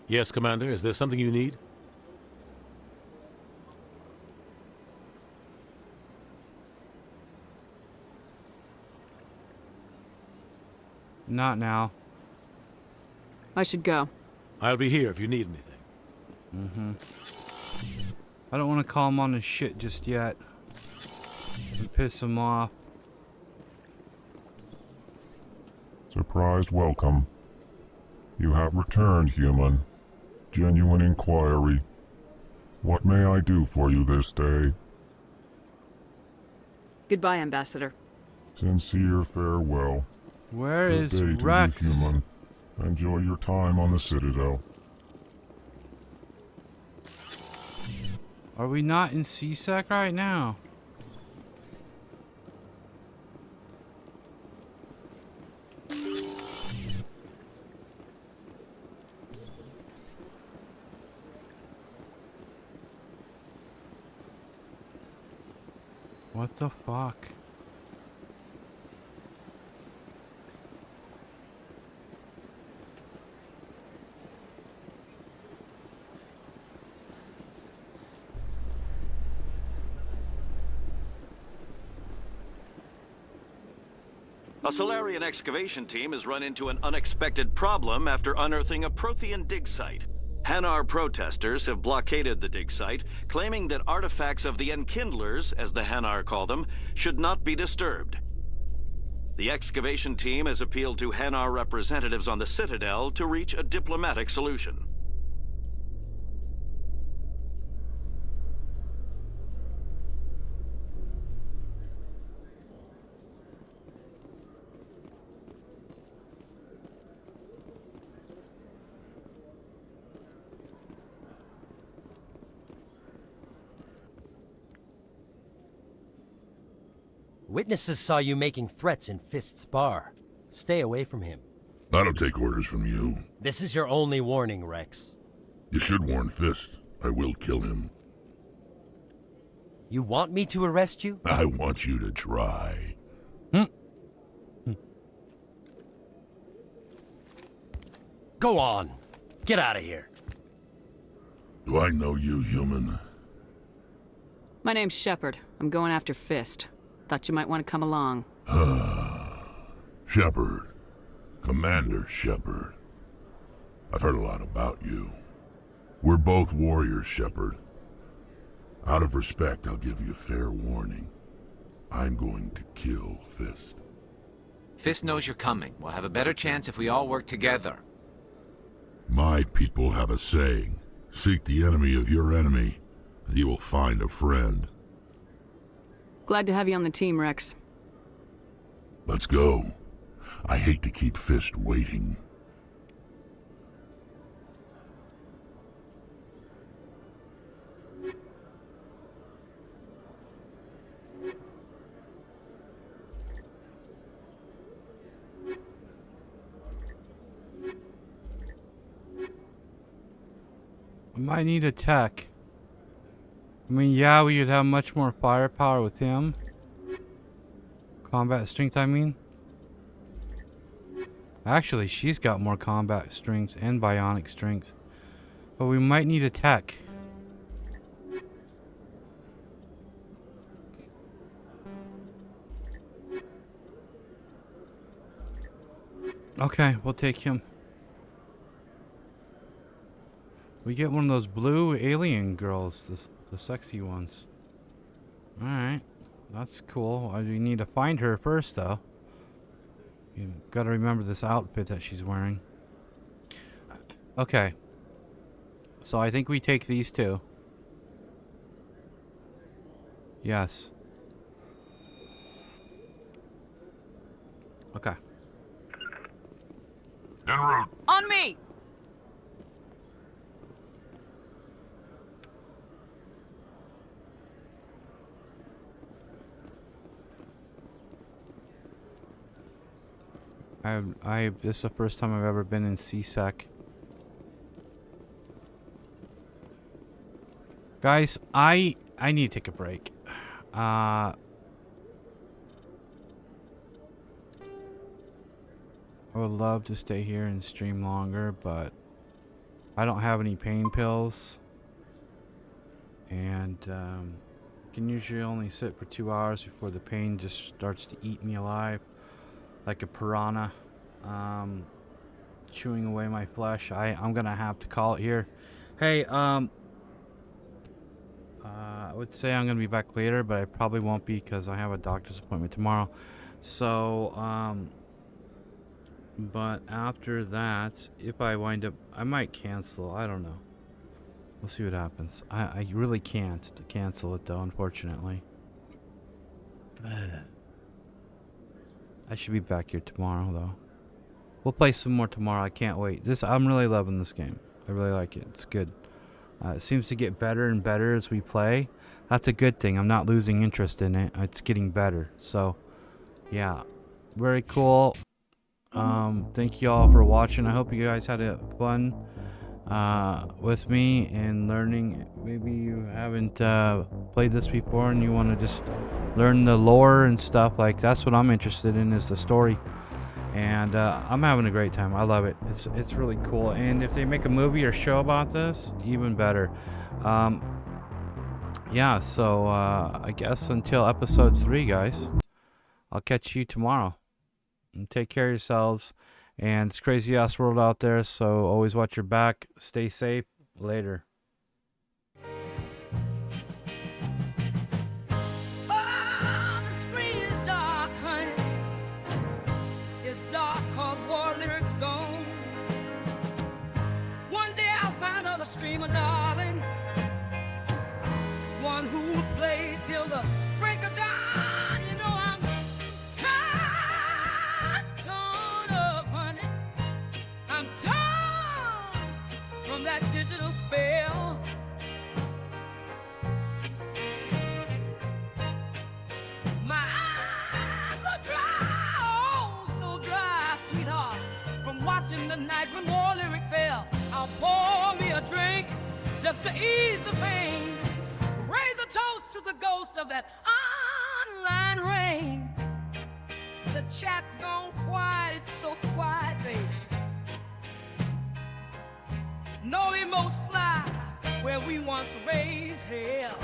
Yes, Commander. Is there something you need? Not now. I should go. I'll be here if you need anything. Mm-hmm. I don't want to call him on his shit just yet. And piss him off. Surprised welcome. You have returned, human. Genuine inquiry. What may I do for you this day? Goodbye, Ambassador. Sincere farewell. Where Good is day to you, Rex? human. Enjoy your time on the Citadel. Are we not in CSEC right now? What the fuck? A Solarian excavation team has run into an unexpected problem after unearthing a Prothean dig site. Hanar protesters have blockaded the dig site, claiming that artifacts of the Enkindlers, as the Hanar call them, should not be disturbed. The excavation team has appealed to Hanar representatives on the Citadel to reach a diplomatic solution. Witnesses saw you making threats in Fist's bar. Stay away from him. I don't take orders from you. This is your only warning, Rex. You should warn Fist. I will kill him. You want me to arrest you? I want you to try. Go on. Get out of here. Do I know you, human? My name's Shepard. I'm going after Fist. Thought you might want to come along. Shepard. Commander Shepard. I've heard a lot about you. We're both warriors, Shepard. Out of respect, I'll give you a fair warning. I'm going to kill Fist. Fist knows you're coming. We'll have a better chance if we all work together. My people have a saying. Seek the enemy of your enemy, and you will find a friend. Glad to have you on the team, Rex. Let's go. I hate to keep Fist waiting. I might need a tech. I mean, yeah, we could have much more firepower with him. Combat strength, I mean. Actually, she's got more combat strength and bionic strength. But we might need a tech. Okay, we'll take him. We get one of those blue alien girls, the sexy ones. Alright, that's cool. We need to find her first, though. You gotta remember this outfit that she's wearing. Okay. So I think we take these two. Yes. Okay. En route. On me! This is the first time I've ever been in CSEC. Guys, I need to take a break. I would love to stay here and stream longer, but I don't have any pain pills. And can usually only sit for 2 hours before the pain just starts to eat me alive. Like a piranha, chewing away my flesh. I'm gonna have to call it here. Hey, I would say I'm gonna be back later, but I probably won't be because I have a doctor's appointment tomorrow. So, but after that, if I wind up, I might cancel. I don't know. We'll see what happens. I really can't cancel it though, unfortunately. I should be back here tomorrow, though. We'll play some more tomorrow. I can't wait. I'm really loving this game. I really like it. It's good. It seems to get better and better as we play. That's a good thing. I'm not losing interest in it. It's getting better. So, yeah. Very cool. Thank you all for watching. I hope you guys had a fun with me and learning. Maybe you haven't played this before and you want to just learn the lore and stuff. Like, that's what I'm interested in, is the story. And I'm having a great time. I love it. It's really cool. And if they make a movie or show about this, even better. Yeah, so I guess until episode 3, guys, I'll catch you tomorrow. And take care of yourselves. And it's crazy ass world out there, so always watch your back. Stay safe. Later. Oh, the screen is dark, honey. It's dark 'cause war lyrics gone. One day I'll find another streamer, darling. One who'll play till the break of dawn. You know I'm torn up, honey. I'm torn from that digital spell. My eyes are dry, oh, so dry, sweetheart. From watching the night when war lyric fell, I'll pour me a drink just to ease the pain. Raise a toast to the ghost of that online rain. The chat's gone quiet, it's so quiet, babe. No emotes fly where we once raised hell.